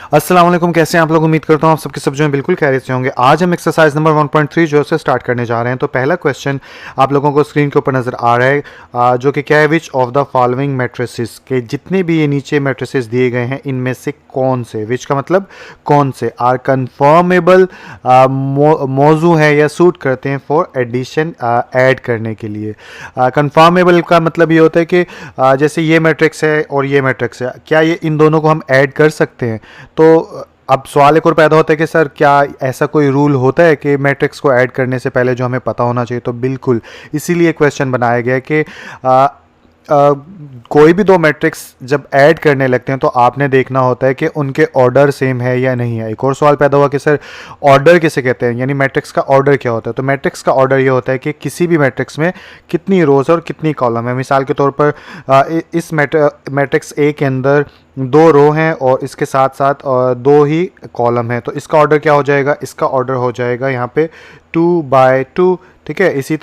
अस्सलाम वालेकुम, कैसे हैं आप लोग। उम्मीद करता हूँ आप सबके सब जो हैं बिल्कुल खैरियत से होंगे। आज हम एक्सरसाइज नंबर 1.3 जो है उसे स्टार्ट करने जा रहे हैं। तो पहला क्वेश्चन आप लोगों को स्क्रीन के ऊपर नज़र आ रहा है, जो कि क्या है, which of the following matrices के जितने भी ये नीचे मैट्रिसेस दिए गए हैं इनमें से कौन से, विच का मतलब कौन से, आर कन्फर्मेबल, मौजू है या सूट करते हैं फॉर एडिशन, ऐड करने के लिए। कन्फर्मेबल का मतलब ये होता है कि जैसे ये मैट्रिक्स है और ये मैट्रिक्स है, क्या ये इन दोनों को हम ऐड कर सकते हैं। तो अब सवाल एक और पैदा होता है कि सर क्या ऐसा कोई रूल होता है कि मैट्रिक्स को ऐड करने से पहले जो हमें पता होना चाहिए। तो बिल्कुल इसीलिए क्वेश्चन बनाया गया है कि कोई भी दो मैट्रिक्स जब ऐड करने लगते हैं तो आपने देखना होता है कि उनके ऑर्डर सेम है या नहीं है। एक और सवाल पैदा हुआ कि सर ऑर्डर किसे कहते हैं, यानी मैट्रिक्स का ऑर्डर क्या होता है। तो मैट्रिक्स का ऑर्डर ये होता है कि किसी भी मैट्रिक्स में कितनी रोज और कितनी कॉलम है। मिसाल के तौर पर इस मैट्रिक्स ए के अंदर दो रो हैं और इसके साथ साथ दो ही कॉलम है, तो इसका ऑर्डर क्या हो जाएगा, इसका ऑर्डर हो जाएगा यहाँ पे 2/2। ठीक है, इसी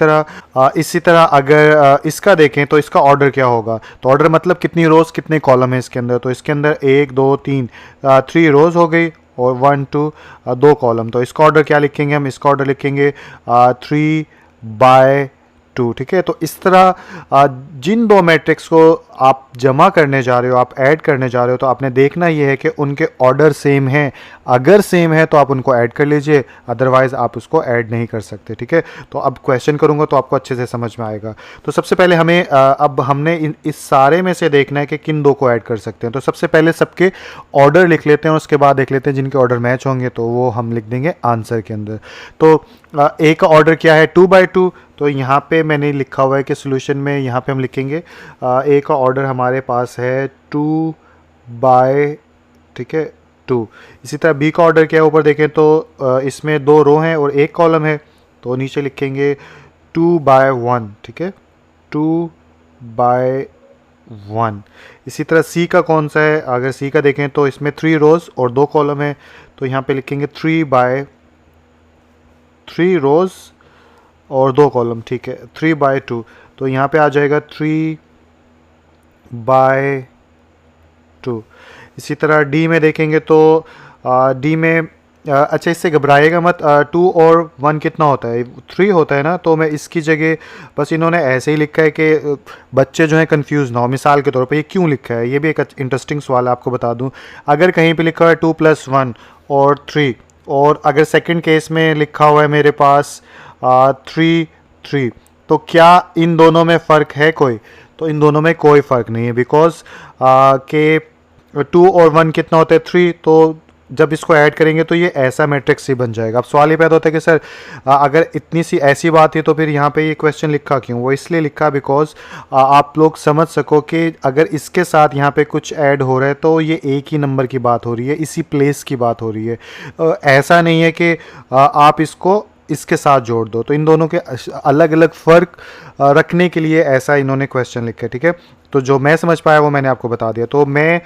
तरह अगर इसका देखें तो इसका ऑर्डर क्या होगा। तो ऑर्डर मतलब कितनी रोज कितने कॉलम है इसके अंदर। तो इसके अंदर 1 2 3 3 रोज हो गई और 1 2 दो कॉलम। तो इसका ऑर्डर क्या लिखेंगे हम, इसका ऑर्डर लिखेंगे 3/2। ठीक है, तो इस तरह जिन दो मैट्रिक्स को आप जमा करने जा रहे हो, आप ऐड करने जा रहे हो, तो आपने देखना ये है कि उनके ऑर्डर सेम हैं। अगर सेम है तो आप उनको ऐड कर लीजिए, अदरवाइज आप उसको ऐड नहीं कर सकते। ठीक है, तो अब क्वेश्चन करूंगा तो आपको अच्छे से समझ में आएगा। तो सबसे पहले हमें अब हमने इस सारे में से देखना है कि किन दो को ऐड कर सकते हैं। तो सबसे पहले सबके ऑर्डर लिख लेते हैं और उसके बाद देख लेते हैं जिनके ऑर्डर मैच होंगे तो वो हम लिख देंगे आंसर के अंदर। तो ए का ऑर्डर क्या है, 2/2। तो यहाँ पे मैंने लिखा हुआ है कि सोल्यूशन में यहाँ पे हम लिखेंगे ए का ऑर्डर हमारे पास है 2/, ठीक है, 2। इसी तरह बी का ऑर्डर क्या है, ऊपर देखें तो इसमें दो रो हैं और एक कॉलम है, तो नीचे लिखेंगे 2/1। ठीक है, 2/1। इसी तरह सी का कौन सा है, अगर सी का देखें तो इसमें 3 रोज और दो कॉलम है, तो यहाँ पे लिखेंगे 3 रोज और दो कॉलम। ठीक है, 3/2। तो यहाँ पे आ जाएगा 3/2। इसी तरह डी में देखेंगे तो डी में अच्छा, इससे घबराइएगा मत। 2 और 1 कितना होता है, 3 होता है ना। तो मैं इसकी जगह बस इन्होंने ऐसे ही लिखा है कि बच्चे जो हैं कंफ्यूज ना हो। मिसाल के तौर पे ये क्यों लिखा है, ये भी एक इंटरेस्टिंग सवाल है, आपको बता दूं। अगर कहीं पे लिखा है 2+1 और 3, और अगर सेकंड केस में लिखा हुआ है मेरे पास 3, तो क्या इन दोनों में फ़र्क है कोई। तो इन दोनों में कोई फ़र्क नहीं है, बिकॉज के 2 और 1 कितना होता है, 3। तो जब इसको ऐड करेंगे तो ये ऐसा मैट्रिक्स ही बन जाएगा। अब सवाल ये पैदा होता है कि सर अगर इतनी सी ऐसी बात है तो फिर यहाँ पे ये क्वेश्चन लिखा क्यों। वो इसलिए लिखा बिकॉज आप लोग समझ सको कि अगर इसके साथ यहाँ पे कुछ ऐड हो रहा है तो ये एक ही नंबर की बात हो रही है, इसी प्लेस की बात हो रही है। ऐसा नहीं है कि आप इसको इसके साथ जोड़ दो। तो इन दोनों के अलग अलग फ़र्क रखने के लिए ऐसा इन्होंने क्वेश्चन लिखा है। ठीक है, तो जो मैं समझ पाया वो मैंने आपको बता दिया। तो मैं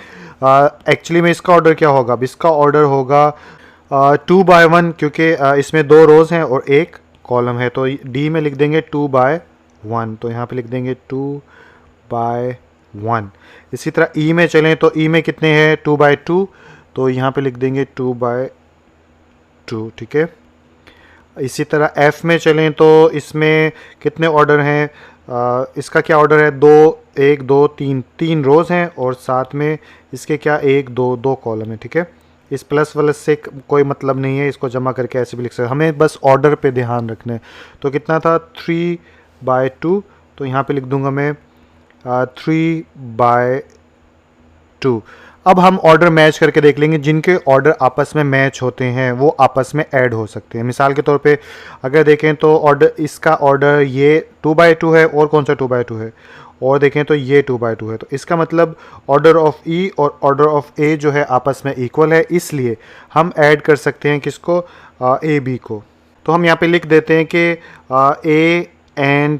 एक्चुअली में इसका ऑर्डर क्या होगा, अब इसका ऑर्डर होगा 2/1, क्योंकि इसमें दो रोज़ हैं और एक कॉलम है। तो डी में लिख देंगे 2/1। तो यहाँ पे लिख देंगे 2/1। इसी तरह ई में चलें तो ई में कितने हैं, 2/2। तो यहाँ पे लिख देंगे 2/2। ठीक है, इसी तरह एफ़ में चलें तो इसमें कितने ऑर्डर हैं, इसका क्या ऑर्डर है, 1 2 3 रोज़ हैं और साथ में इसके क्या 1 2 2 कॉलम है। ठीक है, इस प्लस वाले से कोई मतलब नहीं है, इसको जमा करके ऐसे भी लिख सकते, हमें बस ऑर्डर पे ध्यान रखना है। तो कितना था, 3/2। तो यहाँ पे लिख दूंगा मैं 3/2। अब हम ऑर्डर मैच करके देख लेंगे, जिनके ऑर्डर आपस में मैच होते हैं वो आपस में ऐड हो सकते हैं। मिसाल के तौर पे अगर देखें तो ऑर्डर, इसका ऑर्डर ये 2/2 है और कौन सा 2/2 है, और देखें तो ये 2/2 है। तो इसका मतलब ऑर्डर ऑफ ई और ऑर्डर ऑफ ए जो है आपस में इक्वल है, इसलिए हम ऐड कर सकते हैं किसको, ए बी को। तो हम यहाँ पे लिख देते हैं कि ए एंड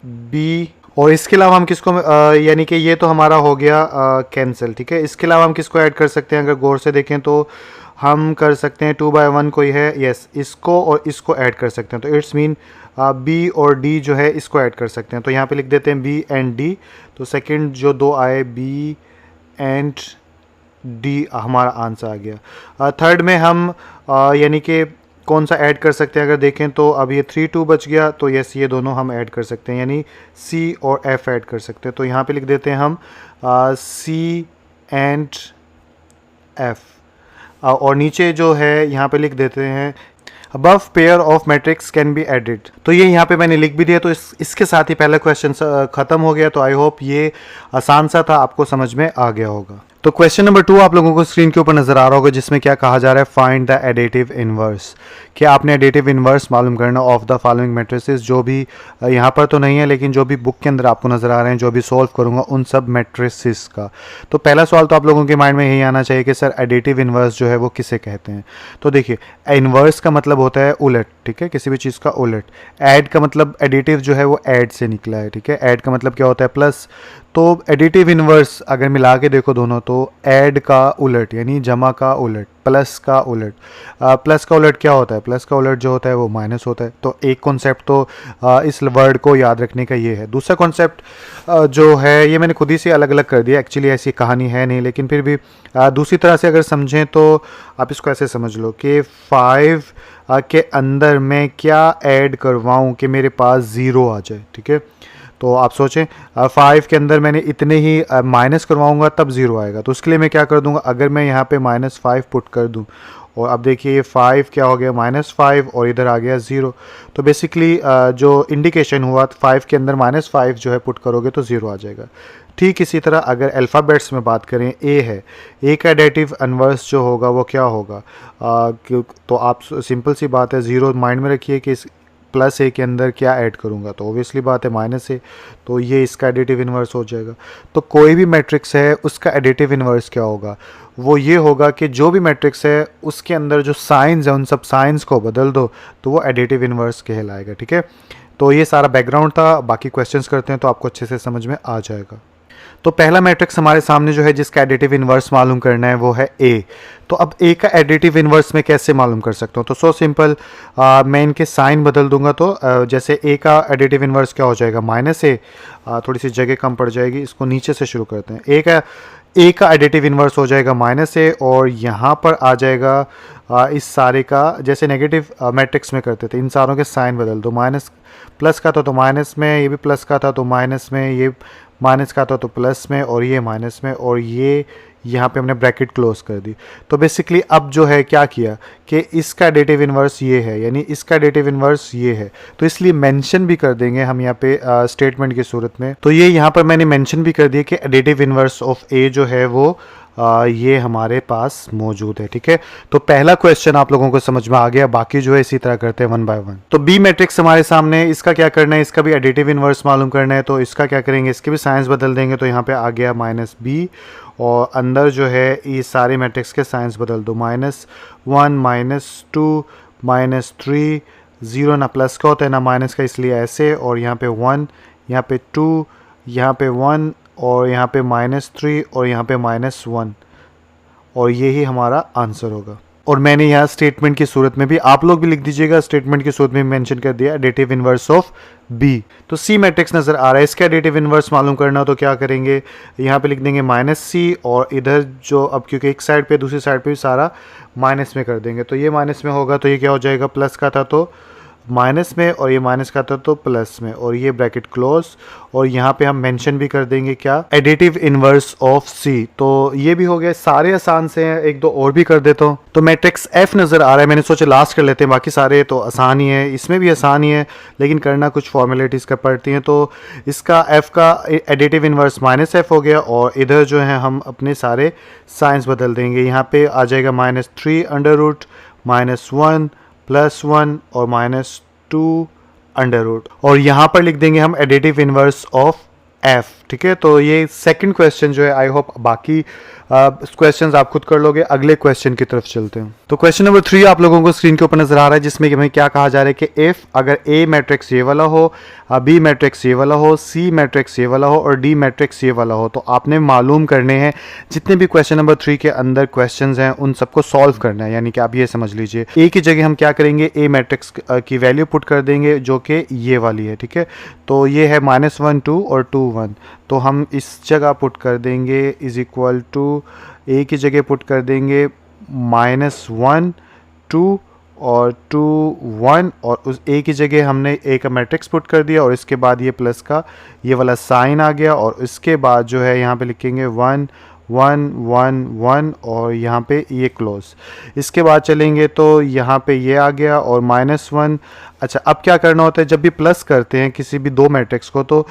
बी, और इसके अलावा हम किसको यानी कि ये तो हमारा हो गया कैंसिल। ठीक है, इसके अलावा हम किसको ऐड कर सकते हैं, अगर गौर से देखें तो हम कर सकते हैं 2/1 कोई है, यस, इसको और इसको ऐड कर सकते हैं। तो इट्स मीन बी और डी जो है इसको ऐड कर सकते हैं। तो यहाँ पे लिख देते हैं बी एंड डी। तो सेकंड जो दो आए, बी एंड डी हमारा आंसर आ गया। थर्ड में हम यानी कि कौन सा ऐड कर सकते हैं, अगर देखें तो अब ये 3 2 बच गया, तो यस ये दोनों हम ऐड कर सकते हैं, यानी सी और एफ ऐड कर सकते हैं। तो यहाँ पे लिख देते हैं हम सी एंड एफ, और नीचे जो है यहाँ पे लिख देते हैं above pair of matrix can be added. तो ये यहाँ पे मैंने लिख भी दिया। तो इसके साथ ही पहला क्वेश्चन ख़त्म हो गया। तो आई होप ये आसान सा था, आपको समझ में आ गया होगा। तो क्वेश्चन नंबर 2 आप लोगों को स्क्रीन के ऊपर नजर आ रहा होगा, जिसमें क्या कहा जा रहा है, फाइंड द एडिटिव इनवर्स। क्या आपने एडिटिव इनवर्स मालूम करना ऑफ द फॉलोइंग मैट्रिसेस, जो भी यहाँ पर तो नहीं है लेकिन जो भी बुक के अंदर आपको नजर आ रहे हैं, जो भी सॉल्व करूंगा उन सब मैट्रिसेस का। तो पहला सवाल तो आप लोगों के माइंड में यही आना चाहिए कि सर एडिटिव इनवर्स जो है वो किसे कहते हैं। तो देखिए, इनवर्स का मतलब होता है उलट, ठीक है, किसी भी चीज़ का उलट। ऐड का मतलब एडिटिव जो है वो ऐड से निकला है, ठीक है। ऐड का मतलब क्या होता है, प्लस। तो एडिटिव इनवर्स अगर मिला के देखो दोनों, तो ऐड का उलट यानी जमा का उलट, प्लस का उलट। प्लस का उलट क्या होता है, प्लस का उलट जो होता है वो माइनस होता है। तो एक कॉन्सेप्ट तो इस वर्ड को याद रखने का ये है। दूसरा कॉन्सेप्ट जो है ये मैंने खुद ही से अलग अलग कर दिया, एक्चुअली ऐसी कहानी है नहीं, लेकिन फिर भी दूसरी तरह से अगर समझें तो आप इसको ऐसे समझ लो कि 5 के अंदर मैं क्या ऐड करवाऊँ कि मेरे पास 0 आ जाए, ठीक है। तो आप सोचें 5 के अंदर मैंने इतने ही माइनस करवाऊंगा तब 0 आएगा। तो उसके लिए मैं क्या कर दूंगा, अगर मैं यहाँ पे -5 पुट कर दूं, और अब देखिए ये 5 क्या हो गया, -5, और इधर आ गया 0। तो बेसिकली जो इंडिकेशन हुआ 5 के अंदर -5 जो है पुट करोगे तो 0 आ जाएगा। ठीक इसी तरह अगर अल्फ़ाबेट्स में बात करें, ए है, ए का एडिटिव इनवर्स जो होगा वो क्या होगा, तो आप सिंपल सी बात है, 0 माइंड में रखिए कि इस प्लस ए के अंदर क्या ऐड करूंगा, तो ऑब्वियसली बात है माइनस ए, तो ये इसका एडिटिव इनवर्स हो जाएगा। तो कोई भी मैट्रिक्स है उसका एडिटिव इनवर्स क्या होगा, वो ये होगा कि जो भी मैट्रिक्स है उसके अंदर जो साइंस है उन सब साइंस को बदल दो तो वो एडिटिव इनवर्स कहलाएगा, ठीक है। तो ये सारा बैकग्राउंड था, बाकी क्वेश्चंस करते हैं तो आपको अच्छे से समझ में आ जाएगा। तो पहला मैट्रिक्स हमारे सामने जो है जिसका एडिटिव इनवर्स मालूम करना है वो है ए। तो अब ए का एडिटिव इनवर्स मैं कैसे मालूम कर सकता हूँ, तो सो सिंपल, मैं इनके साइन बदल दूंगा। तो जैसे ए का एडिटिव इनवर्स क्या हो जाएगा, -a, थोड़ी सी जगह कम पड़ जाएगी, इसको नीचे से शुरू करते हैं। ए का एडिटिव इनवर्स हो जाएगा -a, और यहाँ पर आ जाएगा इस सारे का, जैसे नेगेटिव मैट्रिक्स में करते थे, इन सारों के साइन बदल दो। माइनस प्लस का था तो माइनस में, ये भी प्लस का था तो माइनस में, ये माइनस का था तो प्लस में, और ये माइनस में, और ये यहाँ पे हमने ब्रैकेट क्लोज कर दी। तो बेसिकली अब जो है क्या किया कि इसका एडिटिव इनवर्स ये है, यानी इसका एडिटिव इनवर्स ये है, तो इसलिए मेंशन भी कर देंगे हम यहाँ पे स्टेटमेंट की सूरत में। तो ये यहाँ पर मैंने मेंशन भी कर दिया कि एडिटिव इनवर्स ऑफ ए जो है वो ये हमारे पास मौजूद है, ठीक है। तो पहला क्वेश्चन आप लोगों को समझ में आ गया, बाकी जो है इसी तरह करते हैं 1 बाय 1। तो बी मैट्रिक्स हमारे सामने, इसका क्या करना है, इसका भी एडिटिव इनवर्स मालूम करना है। तो इसका क्या करेंगे, इसके भी साइंस बदल देंगे। तो यहाँ पे आ गया -b, और अंदर जो है ये सारे मैट्रिक्स के साइंस बदल दो, -1 -2 -3, 0 ना प्लस का होता है ना माइनस का, इसलिए ऐसे, और यहाँ पे 1, यहाँ पे 2, यहाँ पे 1, और यहाँ पे -3, और यहाँ पे -1, और यही हमारा आंसर होगा। और मैंने यहाँ स्टेटमेंट की सूरत में भी, आप लोग भी लिख दीजिएगा, स्टेटमेंट की सूरत में मेंशन कर दिया एडिटिव इनवर्स ऑफ बी। तो सी मैट्रिक्स नज़र आ रहा है, इसका एडिटिव इनवर्स मालूम करना हो तो क्या करेंगे, यहाँ पे लिख देंगे -c, और इधर जो अब क्योंकि एक साइड पे दूसरी साइड पे भी सारा माइनस में कर देंगे, तो ये माइनस में होगा, तो ये क्या हो जाएगा, प्लस का था तो माइनस में, और ये माइनस का था तो प्लस में, और ये ब्रैकेट क्लोज, और यहाँ पे हम मेंशन भी कर देंगे क्या, एडिटिव इनवर्स ऑफ सी। तो ये भी हो गया, सारे आसान से हैं, एक दो और भी कर देता हूँ। तो मैट्रिक्स एफ नज़र आ रहा है, मैंने सोचा लास्ट कर लेते हैं, बाकी सारे तो आसान ही है, इसमें भी आसान ही है, लेकिन करना कुछ फॉर्मेलिटीज़ का पड़ती हैं। तो इसका एफ का एडिटिव इनवर्स -f हो गया, और इधर जो है हम अपने सारे साइंस बदल देंगे। यहाँ पे आ जाएगा -3 अंडर रूट, -1 +1 और -2 अंडर रूट, और यहाँ पर लिख देंगे हम एडिटिव इनवर्स ऑफ एफ, ठीक है। तो ये सेकंड क्वेश्चन जो है, आई होप बाकी क्वेश्चंस आप खुद कर लोगे। अगले क्वेश्चन की तरफ चलते हैं। तो क्वेश्चन नंबर 3 आप लोगों को स्क्रीन के ऊपर नजर आ रहा है, जिसमें कि हमें क्या कहा जा रहा है कि इफ अगर ए मैट्रिक्स ये वाला हो, बी मैट्रिक्स ये वाला हो, सी मैट्रिक्स ये वाला हो, और डी मैट्रिक्स ये वाला हो, तो आपने मालूम करने हैं जितने भी क्वेश्चन नंबर 3 के अंदर क्वेश्चन हैं उन सबको सॉल्व करना है। यानी कि आप ये समझ लीजिए, ए की जगह हम क्या करेंगे, ए मैट्रिक्स की वैल्यू पुट कर देंगे जो कि ये वाली है, ठीक है। तो ये है -1 2 और 2 1, तो हम इस जगह पुट कर देंगे इज इक्वल टू, ए की जगह पुट कर देंगे -1 2 और 2 1, और उस ए की जगह हमने ए का मैट्रिक्स पुट कर दिया और इसके बाद ये प्लस का ये वाला साइन आ गया, और इसके बाद जो है यहाँ पे लिखेंगे 1 1 1 1 और यहाँ पे ये क्लोज। इसके बाद चलेंगे तो यहाँ पे ये आ गया और -1। अच्छा, अब क्या करना होता है जब भी प्लस करते हैं किसी भी दो मैट्रिक्स को, तो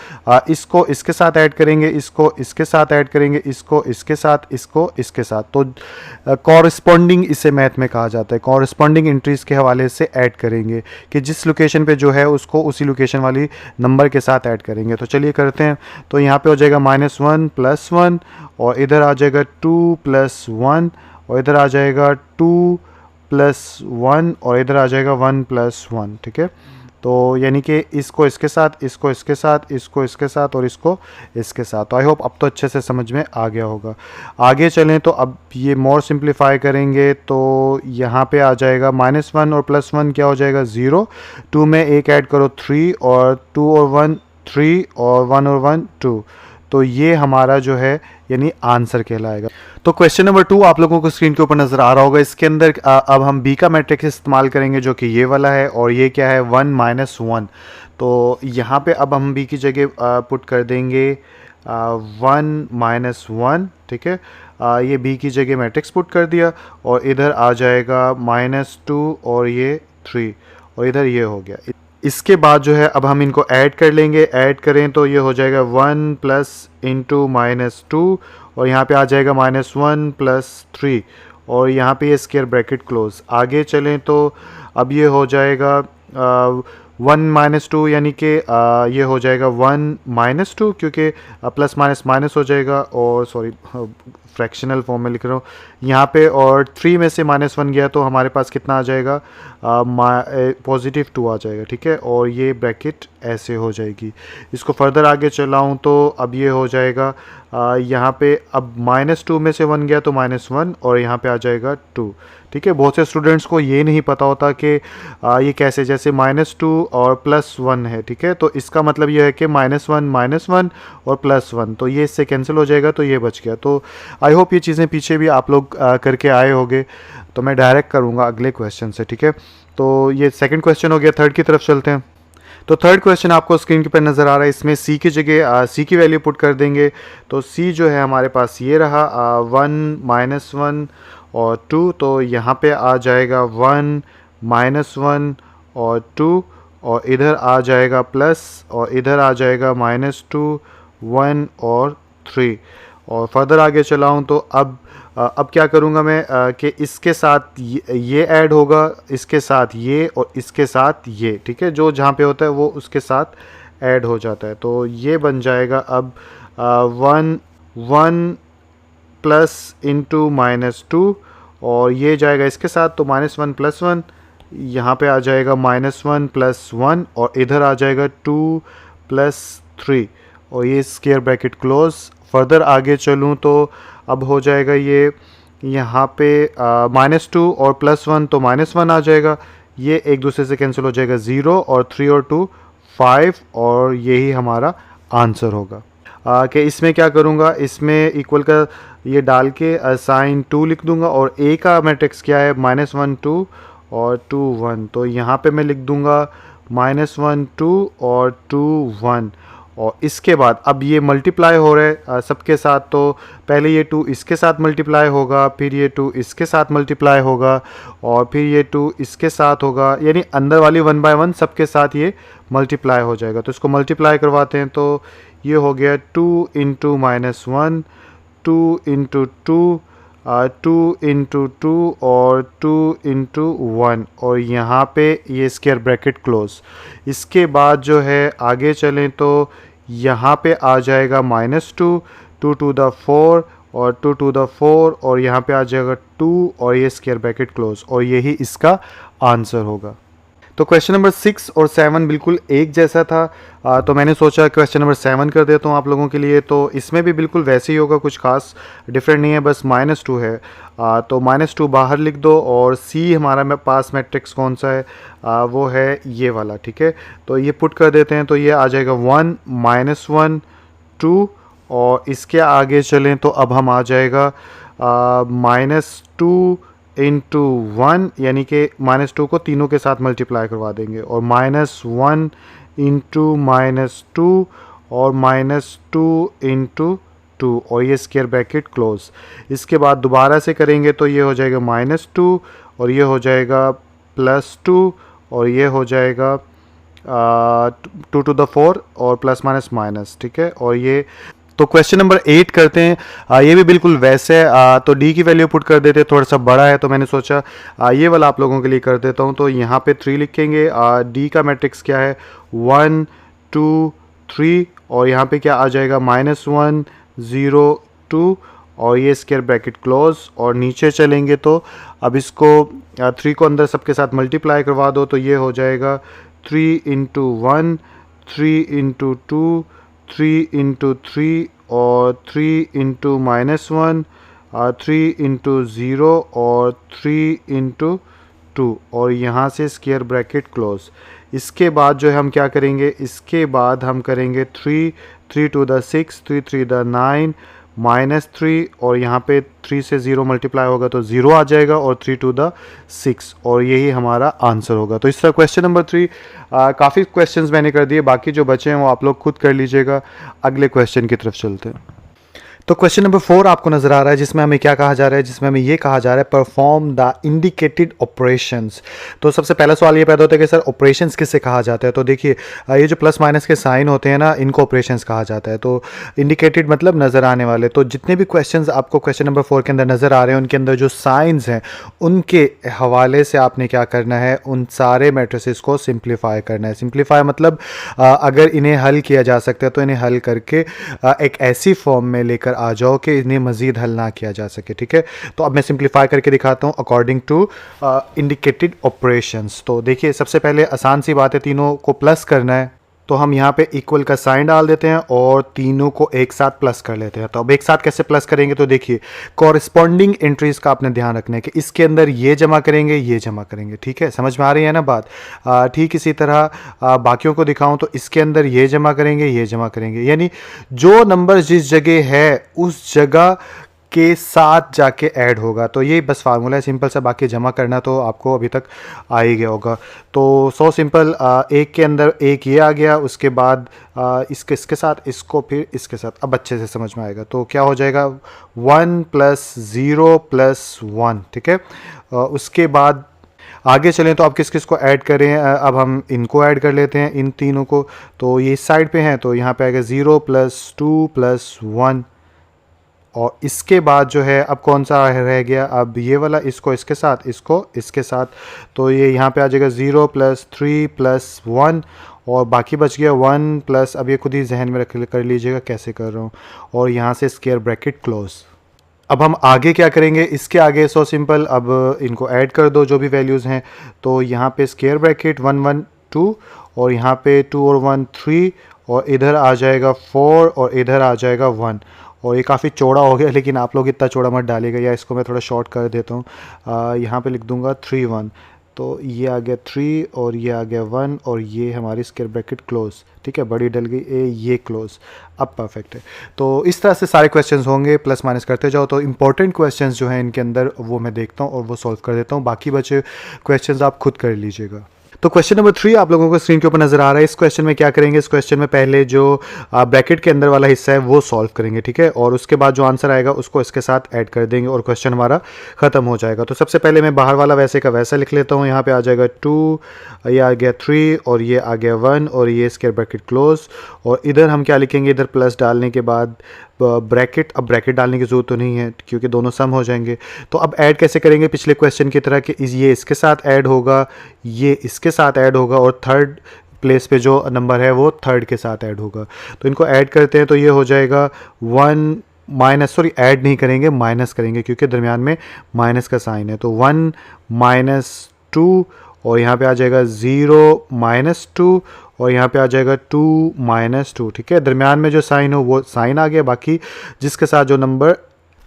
इसको इसके साथ ऐड करेंगे, इसको इसके साथ ऐड करेंगे, इसको इसके साथ, इसको इसके साथ, तो कॉरस्पॉन्डिंग इसे मैथ में कहा जाता है। कॉरस्पॉन्डिंग एंट्रीज के हवाले से ऐड करेंगे कि जिस लोकेशन पे जो है उसको उसी लोकेशन वाली नंबर के साथ ऐड करेंगे। तो चलिए करते हैं। तो यहाँ पे हो जाएगा -1 + 1 और इधर आ जाएगा 2 + 1 और इधर आ जाएगा 2 + 1 और इधर आ जाएगा 1 + 1। ठीक है, तो यानी कि इसको इसके साथ, इसको इसके साथ, इसको इसके साथ और इसको इसके साथ। तो आई होप अब तो अच्छे से समझ में आ गया होगा। आगे चलें तो अब ये मोर सिंप्लीफाई करेंगे तो यहाँ पे आ जाएगा -1 और +1 क्या हो जाएगा 0, 2 में एक ऐड करो 3 और 2 और 1 3 और 1 और 1 2, तो ये हमारा जो है यानी आंसर कहलाएगा। तो क्वेश्चन नंबर 2 आप लोगों को स्क्रीन के ऊपर नज़र आ रहा होगा। इसके अंदर अब हम बी का मैट्रिक्स इस्तेमाल करेंगे जो कि ये वाला है, और ये क्या है 1 - 1। तो यहाँ पे अब हम बी की जगह पुट कर देंगे 1 - 1। ठीक है, ये बी की जगह मैट्रिक्स पुट कर दिया और इधर आ जाएगा -2 और ये 3 और इधर ये हो गया। इसके बाद जो है अब हम इनको ऐड कर लेंगे, ऐड करें तो ये हो जाएगा 1 + (-2) और यहाँ पे आ जाएगा -1 + 3 और यहाँ पे ये स्क्वायर ब्रैकेट क्लोज। आगे चलें तो अब ये हो जाएगा 1 - 2 यानी कि ये हो जाएगा 1 - 2 क्योंकि प्लस माइनस माइनस हो जाएगा, और सॉरी फ्रैक्शनल फॉर्म में लिख रहा हूँ यहाँ पे, और 3 में से -1 गया तो हमारे पास कितना आ जाएगा +2 आ जाएगा। ठीक है, और ये ब्रैकेट ऐसे हो जाएगी। इसको फर्दर आगे चलाऊँ तो अब ये हो जाएगा यहाँ पे अब -2 में से 1 गया तो -1 और यहाँ पे आ जाएगा 2। ठीक है, बहुत से स्टूडेंट्स को ये नहीं पता होता कि ये कैसे, जैसे -2 और +1 है। ठीक है, तो इसका मतलब ये है कि -1 और +1, तो ये इससे कैंसिल हो जाएगा तो ये बच गया। तो आई होप ये चीज़ें पीछे भी आप लोग करके आए होंगे। तो मैं डायरेक्ट करूँगा अगले क्वेश्चन से। ठीक है, तो ये सेकंड क्वेश्चन हो गया। थर्ड की तरफ चलते हैं। तो थर्ड क्वेश्चन आपको स्क्रीन के पर नज़र आ रहा है। इसमें सी की जगह सी की वैल्यू पुट कर देंगे। तो सी जो है हमारे पास ये रहा 1 - 1 और 2, तो यहाँ पे आ जाएगा 1 - 1 और 2 और इधर आ जाएगा प्लस और इधर आ जाएगा -2 1 और 3। और फर्दर आगे चलाऊँ तो अब क्या करूँगा मैं कि इसके साथ ये ऐड होगा, इसके साथ ये और इसके साथ ये। ठीक है, जो जहाँ पे होता है वो उसके साथ ऐड हो जाता है। तो ये बन जाएगा अब 1 1 प्लस इंटू -2 और ये जाएगा इसके साथ, तो -1 + 1 यहाँ पे आ जाएगा -1 + 1 और इधर आ जाएगा 2 + 3 और ये स्क्वायर ब्रैकेट क्लोज। फर्दर आगे चलूँ तो अब हो जाएगा ये यहाँ पे -2 और +1 तो -1 आ जाएगा, ये एक दूसरे से कैंसिल हो जाएगा 0 और 3 और 2 5 और यही हमारा आंसर होगा। कि इसमें क्या करूँगा, इसमें इक्वल का ये डाल के साइन 2 लिख दूँगा और ए का मैट्रिक्स क्या है -1 2 और 2 1, तो यहाँ पे मैं लिख दूँगा -1 2 और 2 1 और इसके बाद अब ये मल्टीप्लाई हो रहा है सबके साथ, तो पहले ये 2 इसके साथ मल्टीप्लाई होगा, फिर ये 2 इसके साथ मल्टीप्लाई होगा और फिर ये 2 इसके साथ होगा, यानी अंदर वाली 1 बाय 1 सबके साथ ये मल्टीप्लाई हो जाएगा। तो इसको मल्टीप्लाई करवाते हैं तो ये हो गया 2 × -1 2 × 2 2 × 2 और 2 × 1 और यहाँ पे ये स्क्वायर ब्रैकेट क्लोज। इसके बाद जो है आगे चलें तो यहाँ पे आ जाएगा -2 2 to the 4 और 2 to the 4 और यहाँ पे आ जाएगा 2 और ये स्क्वायर ब्रैकेट क्लोज और यही इसका आंसर होगा। तो क्वेश्चन नंबर 6 और 7 बिल्कुल एक जैसा था, तो मैंने सोचा क्वेश्चन नंबर 7 कर देता हूँ आप लोगों के लिए। तो इसमें भी बिल्कुल वैसे ही होगा, कुछ खास डिफरेंट नहीं है, बस -2 है। तो -2 बाहर लिख दो और सी हमारा पास मैट्रिक्स कौन सा है, वो है ये वाला। ठीक है, तो ये पुट कर देते हैं तो ये आ जाएगा 1 -1 2 और इसके आगे चलें तो अब हम आ जाएगा -2 इंटू 1, यानी कि -2 को तीनों के साथ मल्टीप्लाई करवा देंगे, और -1 इंटू -2 और -2 इंटू 2, और ये स्क्वायर ब्रैकेट क्लोज। इसके बाद दोबारा से करेंगे तो ये हो जाएगा -2 और ये हो जाएगा +2 और ये हो जाएगा 2 टू द 4 और प्लस माइनस माइनस, ठीक है। और ये तो क्वेश्चन नंबर 8 करते हैं। ये भी बिल्कुल वैसे है। तो डी की वैल्यू पुट कर देते, थोड़ा सा बड़ा है तो मैंने सोचा ये वाला आप लोगों के लिए कर देता हूँ। तो यहाँ पे 3 लिखेंगे। डी का मैट्रिक्स क्या है, 1 2 3, और यहाँ पे क्या आ जाएगा, -1 0 2, और ये स्क्वायर ब्रैकेट क्लोज। और नीचे चलेंगे तो अब इसको 3 को अंदर सबके साथ मल्टीप्लाई करवा दो, तो ये हो जाएगा 3 इंटू 1, 3 इंटू 2, 3 इंटू 3 और 3 इंटू -1, 3 इंटू 0 और 3 इंटू 2, और यहाँ से स्क्वायर ब्रैकेट क्लोज। इसके बाद जो है हम क्या करेंगे, इसके बाद हम करेंगे 3 टू द 6, 3 द 9, -3, और यहाँ पे 3 से 0 मल्टीप्लाई होगा तो 0 आ जाएगा, और 3 टू द 6, और यही हमारा आंसर होगा। तो इस तरह क्वेश्चन नंबर 3 काफ़ी क्वेश्चंस मैंने कर दिए, बाकी जो बचे हैं वो आप लोग खुद कर लीजिएगा। अगले क्वेश्चन की तरफ चलते हैं। तो क्वेश्चन नंबर 4 आपको नज़र आ रहा है, जिसमें हमें क्या कहा जा रहा है, जिसमें हमें ये कहा जा रहा है परफॉर्म द इंडिकेटेड ऑपरेशंस। तो सबसे पहला सवाल ये पैदा होता है कि सर ऑपरेशंस किससे कहा जाता है। तो देखिए ये जो प्लस माइनस के साइन होते हैं ना, इनको ऑपरेशंस कहा जाता है। तो इंडिकेटेड मतलब नज़र आने वाले। तो जितने भी क्वेश्चंस आपको क्वेश्चन नंबर 4 के अंदर नज़र आ रहे हैं, उनके अंदर जो साइंस हैं उनके हवाले से आपने क्या करना है, उन सारे मैट्रिसेस को सिंप्लीफाई करना है। सिंप्लीफाई मतलब अगर इन्हें हल किया जा सकता है तो इन्हें हल करके एक ऐसी फॉर्म में लेकर आ जाओ कि इन्हें मज़ीद हल ना किया जा सके, ठीक है। तो अब मैं सिंप्लीफाई करके दिखाता हूँ अकॉर्डिंग टू इंडिकेटेड ऑपरेशंस। तो देखिए सबसे पहले आसान सी बात है, तीनों को प्लस करना है। तो हम यहाँ पे इक्वल का साइन डाल देते हैं और तीनों को एक साथ प्लस कर लेते हैं। तो अब एक साथ कैसे प्लस करेंगे, तो देखिए कॉरस्पॉन्डिंग एंट्रीज का आपने ध्यान रखना है कि इसके अंदर ये जमा करेंगे, ये जमा करेंगे, ठीक है। समझ में आ रही है ना बात। ठीक इसी तरह बाकियों को दिखाऊं तो इसके अंदर ये जमा करेंगे, ये जमा करेंगे, यानी जो नंबर जिस जगह है उस जगह के साथ जाके ऐड होगा। तो ये बस फार्मूला है सिंपल सा, बाकी जमा करना तो आपको अभी तक आ ही गया होगा। तो सो सिंपल, एक के अंदर एक ये आ गया, उसके बाद इसके साथ इसको, फिर इसके साथ। अब अच्छे से समझ में आएगा। तो क्या हो जाएगा, 1 + 0 + 1, ठीक है। उसके बाद आगे चलें तो अब किस किस को ऐड करें, अब हम इनको ऐड कर लेते हैं, इन तीनों को। तो ये इस साइड पे हैं, तो यहाँ पे आएगा 0 + 2 + 1, और इसके बाद जो है अब कौन सा रह गया, अब ये वाला, इसको इसके साथ, इसको इसके साथ। तो ये यहाँ पे आ जाएगा 0 + 3 + 1, और बाकी बच गया 1 प्लस, अब ये खुद ही जहन में रख कर लीजिएगा कैसे कर रहा हूँ, और यहाँ से स्क्वायर ब्रैकेट क्लोज। अब हम आगे क्या करेंगे, इसके आगे सो सिंपल, अब इनको ऐड कर दो जो भी वैल्यूज़ हैं। तो यहाँ पे स्क्वायर ब्रैकेट 1 1 2, और यहाँ पे 2 और 1 3, और इधर आ जाएगा 4, और इधर आ जाएगा 1। और ये काफ़ी चौड़ा हो गया, लेकिन आप लोग इतना चौड़ा मत डालिएगा, या इसको मैं थोड़ा शॉर्ट कर देता हूँ। यहाँ पे लिख दूंगा 3 1, तो ये आ गया 3 और ये आ गया 1, और ये हमारी स्क्वायर ब्रैकेट क्लोज, ठीक है। बड़ी डल गई ए, ये क्लोज, अब परफेक्ट है। तो इस तरह से सारे क्वेश्चंस होंगे, प्लस माइनस करते जाओ। तो इंपॉर्टेंट क्वेश्चंस जो हैं इनके अंदर वो मैं देखता हूँ और वो सॉल्व कर देता हूँ, बाकी बचे क्वेश्चंस आप खुद कर लीजिएगा। तो क्वेश्चन नंबर 3 आप लोगों को स्क्रीन के ऊपर नजर आ रहा है। इस क्वेश्चन में क्या करेंगे, इस क्वेश्चन में पहले जो ब्रैकेट के अंदर वाला हिस्सा है वो सॉल्व करेंगे, ठीक है। और उसके बाद जो आंसर आएगा उसको इसके साथ ऐड कर देंगे और क्वेश्चन हमारा खत्म हो जाएगा। तो सबसे पहले मैं बाहर वाला वैसे का वैसा लिख लेता हूँ। यहाँ पे आ जाएगा 2, ये आ गया 3, और ये आ गया 1, और ये स्क्वायर ब्रैकेट क्लोज। और इधर हम क्या लिखेंगे, इधर प्लस डालने के बाद ब्रैकेट। अब ब्रैकेट डालने की ज़रूरत तो नहीं है क्योंकि दोनों सम हो जाएंगे। तो अब ऐड कैसे करेंगे, पिछले क्वेश्चन की तरह कि ये इसके साथ ऐड होगा, ये इसके साथ ऐड होगा, और थर्ड प्लेस पे जो नंबर है वो थर्ड के साथ ऐड होगा। तो इनको ऐड करते हैं, तो ये हो जाएगा 1 माइनस, सॉरी ऐड नहीं करेंगे, माइनस करेंगे क्योंकि दरमियान में माइनस का साइन है। तो 1 - 2, और यहाँ पे आ जाएगा 0 - 2, और यहाँ पे आ जाएगा 2 - 2, ठीक है। दरमियान में जो साइन हो वो साइन आ गया, बाकी जिसके साथ जो नंबर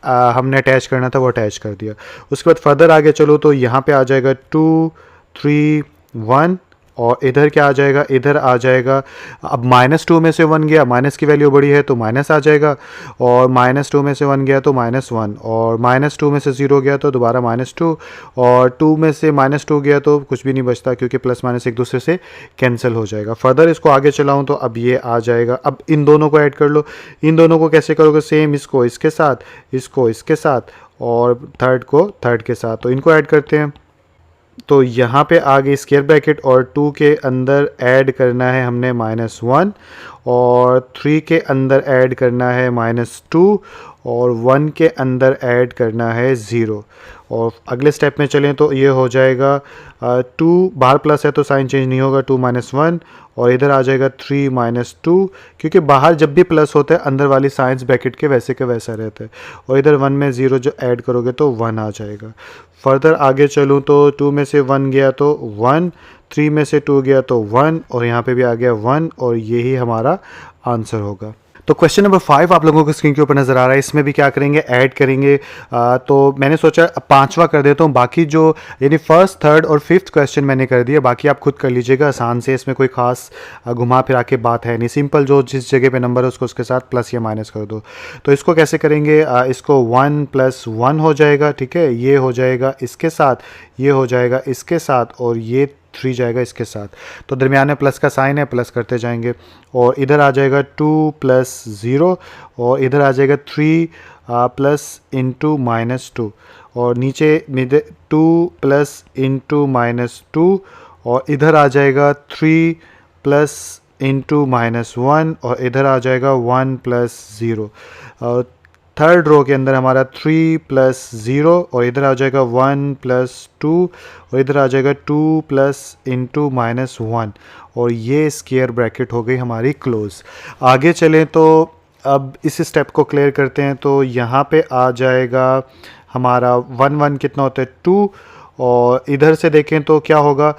हमने अटैच करना था वो अटैच कर दिया। उसके बाद फर्दर आगे चलो तो यहाँ पे आ जाएगा 2 3 1, और इधर क्या आ जाएगा, इधर आ जाएगा, अब -2 में से 1 गया, माइनस की वैल्यू बड़ी है तो माइनस आ जाएगा, और -2 में से 1 गया तो -1, और -2 में से 0 गया तो दोबारा -2, और 2 में से -2 गया तो कुछ भी नहीं बचता क्योंकि प्लस माइनस एक दूसरे से कैंसिल हो जाएगा। फर्दर इसको आगे चलाऊँ तो अब ये आ जाएगा। अब इन दोनों को ऐड कर लो। इन दोनों को कैसे करोगे, सेम इसको इसके साथ, इसको इसके साथ, और थर्ड को थर्ड के साथ। तो इनको ऐड करते हैं। तो यहाँ पे आ गई स्क्वायर ब्रैकेट, और 2 के अंदर ऐड करना है हमने -1, और 3 के अंदर ऐड करना है -2, और 1 के अंदर ऐड करना है 0। और अगले स्टेप में चलें तो ये हो जाएगा 2, बाहर प्लस है तो साइन चेंज नहीं होगा, 2 - 1, और इधर आ जाएगा 3 - 2, क्योंकि बाहर जब भी प्लस होता है अंदर वाली साइंस ब्रैकेट के वैसे के वैसा रहता है। और इधर 1 में 0 जो ऐड करोगे तो 1 आ जाएगा। फर्दर आगे चलूँ तो 2 में से 1 गया तो 1, 3 में से 2 गया तो 1, और यहाँ पे भी आ गया 1, और यही हमारा आंसर होगा। तो क्वेश्चन नंबर 5 आप लोगों को स्क्रीन के ऊपर नज़र आ रहा है। इसमें भी क्या करेंगे, ऐड करेंगे। तो मैंने सोचा पांचवा कर देता हूँ, बाकी जो यानी फर्स्ट, थर्ड और फिफ्थ क्वेश्चन मैंने कर दिया, बाकी आप खुद कर लीजिएगा आसान से। इसमें कोई खास घुमा फिरा के बात है नहीं, सिंपल जो जिस जगह पे नंबर है उसको उसके साथ प्लस या माइनस कर दो। तो इसको कैसे करेंगे, इसको 1 + 1 हो जाएगा, ठीक है, ये हो जाएगा इसके साथ, ये हो जाएगा इसके साथ, और ये 3 जाएगा इसके साथ। तो दरमियान में प्लस का साइन है, प्लस करते जाएंगे। और इधर आ जाएगा 2 + 0, और इधर आ जाएगा 3 प्लस इंटू -2, और नीचे 2 प्लस इंटू -2, और इधर आ जाएगा 3 प्लस इंटू -1, और इधर आ जाएगा 1 + 0। और थर्ड रो के अंदर हमारा 3 + 0, और इधर आ जाएगा 1 + 2, और इधर आ जाएगा 2 प्लस इंटू -1, और ये स्क्वायर ब्रैकेट हो गई हमारी क्लोज। आगे चलें तो अब इस स्टेप को क्लियर करते हैं। तो यहाँ पे आ जाएगा हमारा 1 1 कितना होता है 2, और इधर से देखें तो क्या होगा,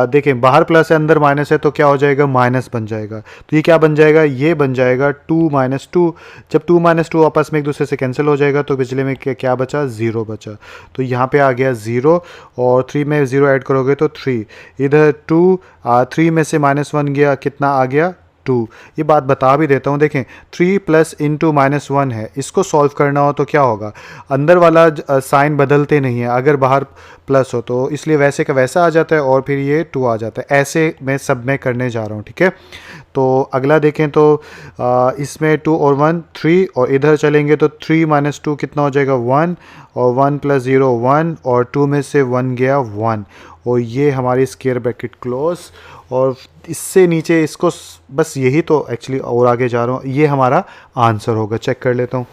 देखें बाहर प्लस है अंदर माइनस है, तो क्या हो जाएगा, माइनस बन जाएगा। तो ये क्या बन जाएगा, ये बन जाएगा 2 - 2। जब 2 - 2 आपस में एक दूसरे से कैंसिल हो जाएगा तो पिछले में क्या बचा, 0 बचा। तो यहाँ पे आ गया 0, और 3 में 0 ऐड करोगे तो 3, इधर 2, 3 में से -1 गया, कितना आ गया, 2। ये बात बता भी देता हूँ, देखें 3 प्लस इंटू -1 है, इसको सॉल्व करना हो तो क्या होगा, अंदर वाला साइन बदलते नहीं है अगर बाहर प्लस हो, तो इसलिए वैसे का वैसा आ जाता है, और फिर ये 2 आ जाता है। ऐसे मैं सब में करने जा रहा हूँ, ठीक है। तो अगला देखें तो इसमें 2 और 1 3, और इधर चलेंगे तो 3 - 2 कितना हो जाएगा, 1, और 1 + 0 1, और 2 में से 1 गया 1, और ये हमारी स्क्वायर ब्रैकेट क्लोज। और इससे नीचे इसको बस यही तो एक्चुअली, और आगे जा रहा हूँ, ये हमारा आंसर होगा। चेक कर लेता हूँ।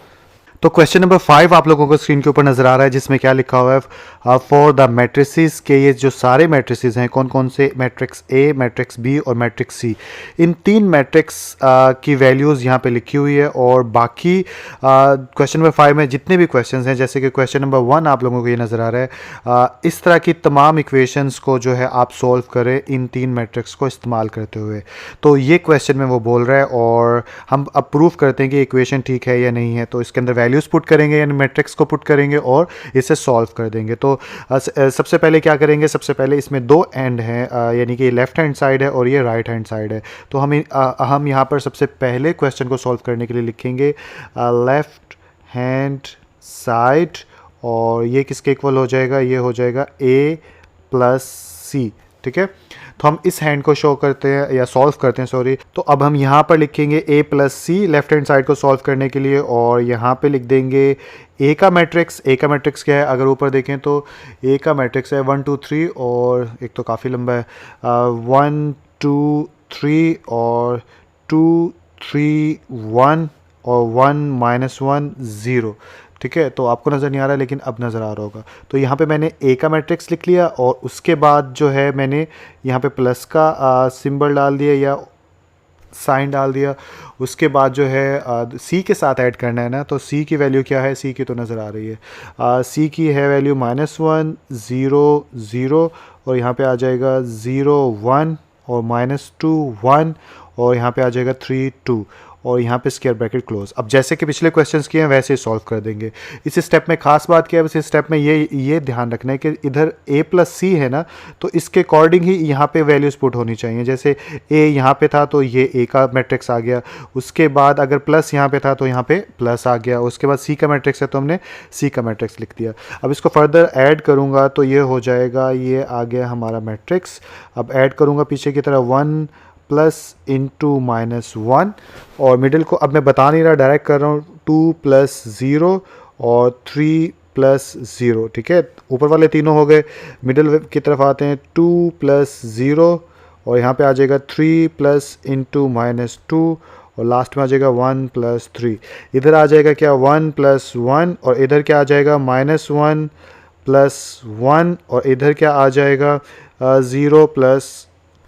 तो क्वेश्चन नंबर 5 आप लोगों को स्क्रीन के ऊपर नज़र आ रहा है, जिसमें क्या लिखा हुआ है, फॉर द मैट्रिसेस के ये जो सारे मैट्रिसेस हैं कौन कौन से, मैट्रिक्स ए, मैट्रिक्स बी और मैट्रिक्स सी, इन 3 मैट्रिक्स की वैल्यूज़ यहाँ पे लिखी हुई है। और बाकी क्वेश्चन नंबर 5 में जितने भी क्वेश्चंस हैं, जैसे कि क्वेश्चन नंबर 1 आप लोगों को ये नज़र आ रहा है, इस तरह की तमाम इक्वेशंस को जो है आप सॉल्व करें इन 3 मैट्रिक्स को इस्तेमाल करते हुए। तो ये क्वेश्चन में वो बोल रहा है, और हम अब प्रूफ करते हैं कि इक्वेशन ठीक है या नहीं है। तो इसके अंदर वैल्यूज़ पुट करेंगे, यानी मैट्रिक्स को पुट करेंगे, और इसे सॉल्व कर देंगे। तो सबसे पहले क्या करेंगे, सबसे पहले इसमें 2 एंड हैं, यानी कि लेफ्ट हैंड साइड है और ये राइट हैंड साइड है। तो हम यहाँ पर सबसे पहले क्वेश्चन को सॉल्व करने के लिए लिखेंगे लेफ्ट हैंड साइड, और ये किसके इक्वल हो जाएगा, ये हो जाएगा a + c, ठीक है। तो हम इस हैंड को शो करते हैं या सॉल्व करते हैं, सॉरी। तो अब हम यहाँ पर लिखेंगे a + c left hand side को सॉल्व करने के लिए, और यहाँ पे लिख देंगे a का मैट्रिक्स। a का मैट्रिक्स क्या है, अगर ऊपर देखें तो a का मैट्रिक्स है 1 2 3, और एक तो काफ़ी लंबा है, 1 2 3 और 2 3 1 और 1 -1 0, ठीक है। तो आपको नज़र नहीं आ रहा है, लेकिन अब नज़र आ रहा होगा। तो यहाँ पे मैंने ए का मैट्रिक्स लिख लिया, और उसके बाद जो है मैंने यहाँ पे प्लस का सिंबल डाल दिया या साइन डाल दिया। उसके बाद जो है सी के साथ ऐड करना है ना, तो सी की वैल्यू क्या है, सी की तो नज़र आ रही है, सी की है वैल्यू -1 0 0, और यहाँ पे आ जाएगा 0 1, और -2 1, और यहाँ पे आ जाएगा 3 2, और यहाँ पे स्क्वायर ब्रैकेट क्लोज। अब जैसे कि पिछले क्वेश्चंस किए हैं वैसे ही सॉल्व कर देंगे। इस स्टेप में खास बात क्या है, इस स्टेप में ये ध्यान रखना है कि इधर a प्लस सी है ना, तो इसके अकॉर्डिंग ही यहाँ पे वैल्यूज पुट होनी चाहिए। जैसे a यहाँ पे था तो ये a का मैट्रिक्स आ गया, उसके बाद अगर प्लस यहाँ पे था तो यहाँ पे प्लस आ गया, उसके बाद c का मैट्रिक्स है तो हमने c का मैट्रिक्स लिख दिया। अब इसको फर्दर ऐड करूँगा तो ये हो जाएगा, ये आ गया हमारा मैट्रिक्स। अब ऐड करूँगा पीछे की तरफ 1 प्लस इंटू माइनस 1, और मिडिल को अब मैं बता नहीं रहा, डायरेक्ट कर रहा हूँ, 2 प्लस 0 और 3 प्लस 0। ठीक है, ऊपर वाले तीनों हो गए। मिडिल की तरफ आते हैं, 2 प्लस 0 और यहाँ पे आ जाएगा 3 प्लस इंटू माइनस 2 और लास्ट में आ जाएगा 1 प्लस 3। इधर आ जाएगा क्या, 1 प्लस 1 और इधर क्या आ जाएगा माइनस 1 प्लस 1 और इधर क्या आ जाएगा 0 प्लस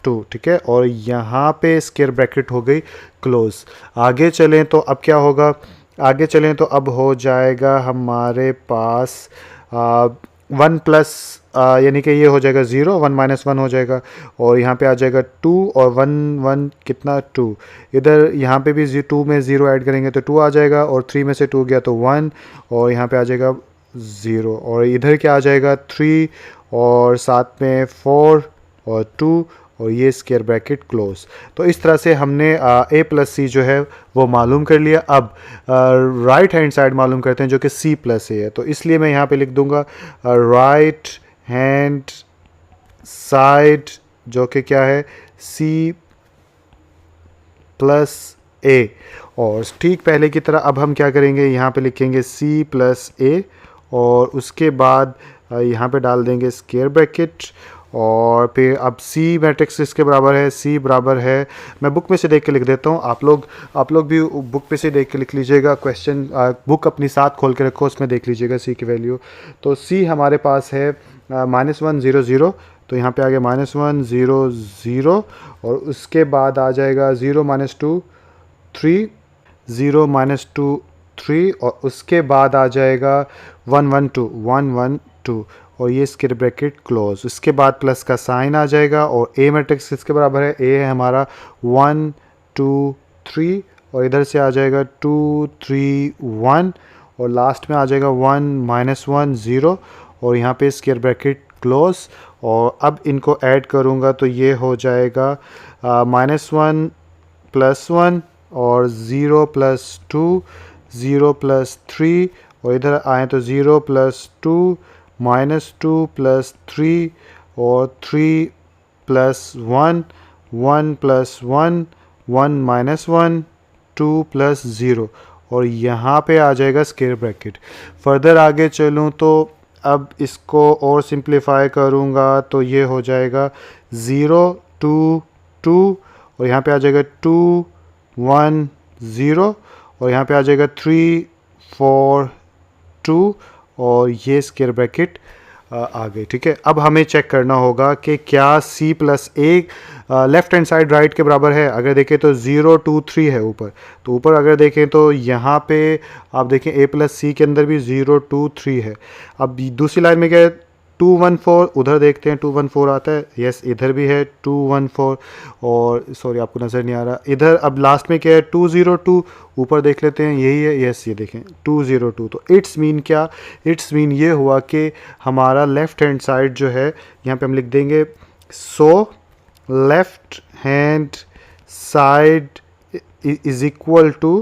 2। ठीक है, और यहाँ पे स्क्वायर ब्रैकेट हो गई क्लोज। आगे चलें तो अब क्या होगा, आगे चलें तो अब हो जाएगा हमारे पास 1 प्लस यानी कि ये हो जाएगा 0, 1 माइनस 1 हो जाएगा और यहाँ पे आ जाएगा 2 और 1 1 कितना 2। इधर यहाँ पे भी 2 में 0 ऐड करेंगे तो 2 आ जाएगा और 3 में से 2 गया तो 1 और यहाँ पे आ जाएगा 0 और इधर क्या आ जाएगा 3 और साथ में 4 और 2 और ये स्क्वायर ब्रैकेट क्लोज। तो इस तरह से हमने a प्लस सी जो है वो मालूम कर लिया। अब राइट हैंड साइड मालूम करते हैं जो कि c प्लस ए है, तो इसलिए मैं यहाँ पे लिख दूंगा राइट हैंड साइड जो कि क्या है c प्लस ए। और ठीक पहले की तरह अब हम क्या करेंगे, यहाँ पे लिखेंगे c प्लस ए और उसके बाद यहाँ पे डाल देंगे स्क्वायर ब्रैकेट और फिर अब c मैट्रिक्स इसके बराबर है, c बराबर है, मैं बुक में से देख के लिख देता हूँ, आप लोग भी बुक पे से देख के लिख लीजिएगा। क्वेश्चन बुक अपनी साथ खोल के रखो, उसमें देख लीजिएगा c की वैल्यू। तो c हमारे पास है -1 0 0, तो यहाँ पे आ गया -1 0 0 और उसके बाद आ जाएगा 0 माइनस 2 3, 0 माइनस 2 3 और उसके बाद आ जाएगा 1 1 2 1 1 2 और ये स्क्वायर ब्रैकेट क्लोज। इसके बाद प्लस का साइन आ जाएगा और a मैट्रिक्स इसके बराबर है, a है हमारा 1 2 3 और इधर से आ जाएगा 2 3 1 और लास्ट में आ जाएगा 1 माइनस 1 0 और यहाँ पे स्क्वायर ब्रैकेट क्लोज। और अब इनको ऐड करूँगा तो ये हो जाएगा -1 प्लस 1 और 0 प्लस 2 0 प्लस 3 और इधर आए तो 0 प्लस 2 -2 प्लस 3 और 3 प्लस 1 1 प्लस 1 1 माइनस 1 2 प्लस 0 और यहाँ पे आ जाएगा स्क्वायर ब्रैकेट। फर्दर आगे चलूँ तो अब इसको और सिंप्लीफाई करूँगा तो ये हो जाएगा 0 2 2 और यहाँ पे आ जाएगा 2 1 0 और यहाँ पे आ जाएगा 3 4 2 और ये स्क्वायर ब्रैकेट आ गई। ठीक है, अब हमें चेक करना होगा कि क्या c प्लस ए लेफ्ट हैंड साइड राइट के बराबर है। अगर देखें तो 0 2 3 है ऊपर, तो ऊपर अगर देखें तो यहाँ पे आप देखें a प्लस सी के अंदर भी 0 2 3 है। अब दूसरी लाइन में क्या है 2 1 4, उधर देखते हैं 2 1 4 आता है, यस इधर भी है 2 1 4 और सॉरी आपको नज़र नहीं आ रहा इधर। अब लास्ट में क्या है 2 0 2, ऊपर देख लेते हैं यही है, यस ये देखें 2 0 2। तो इट्स मीन क्या, इट्स मीन ये हुआ कि हमारा लेफ़्ट हैंड साइड जो है यहाँ पे हम लिख देंगे so left hand side is equal to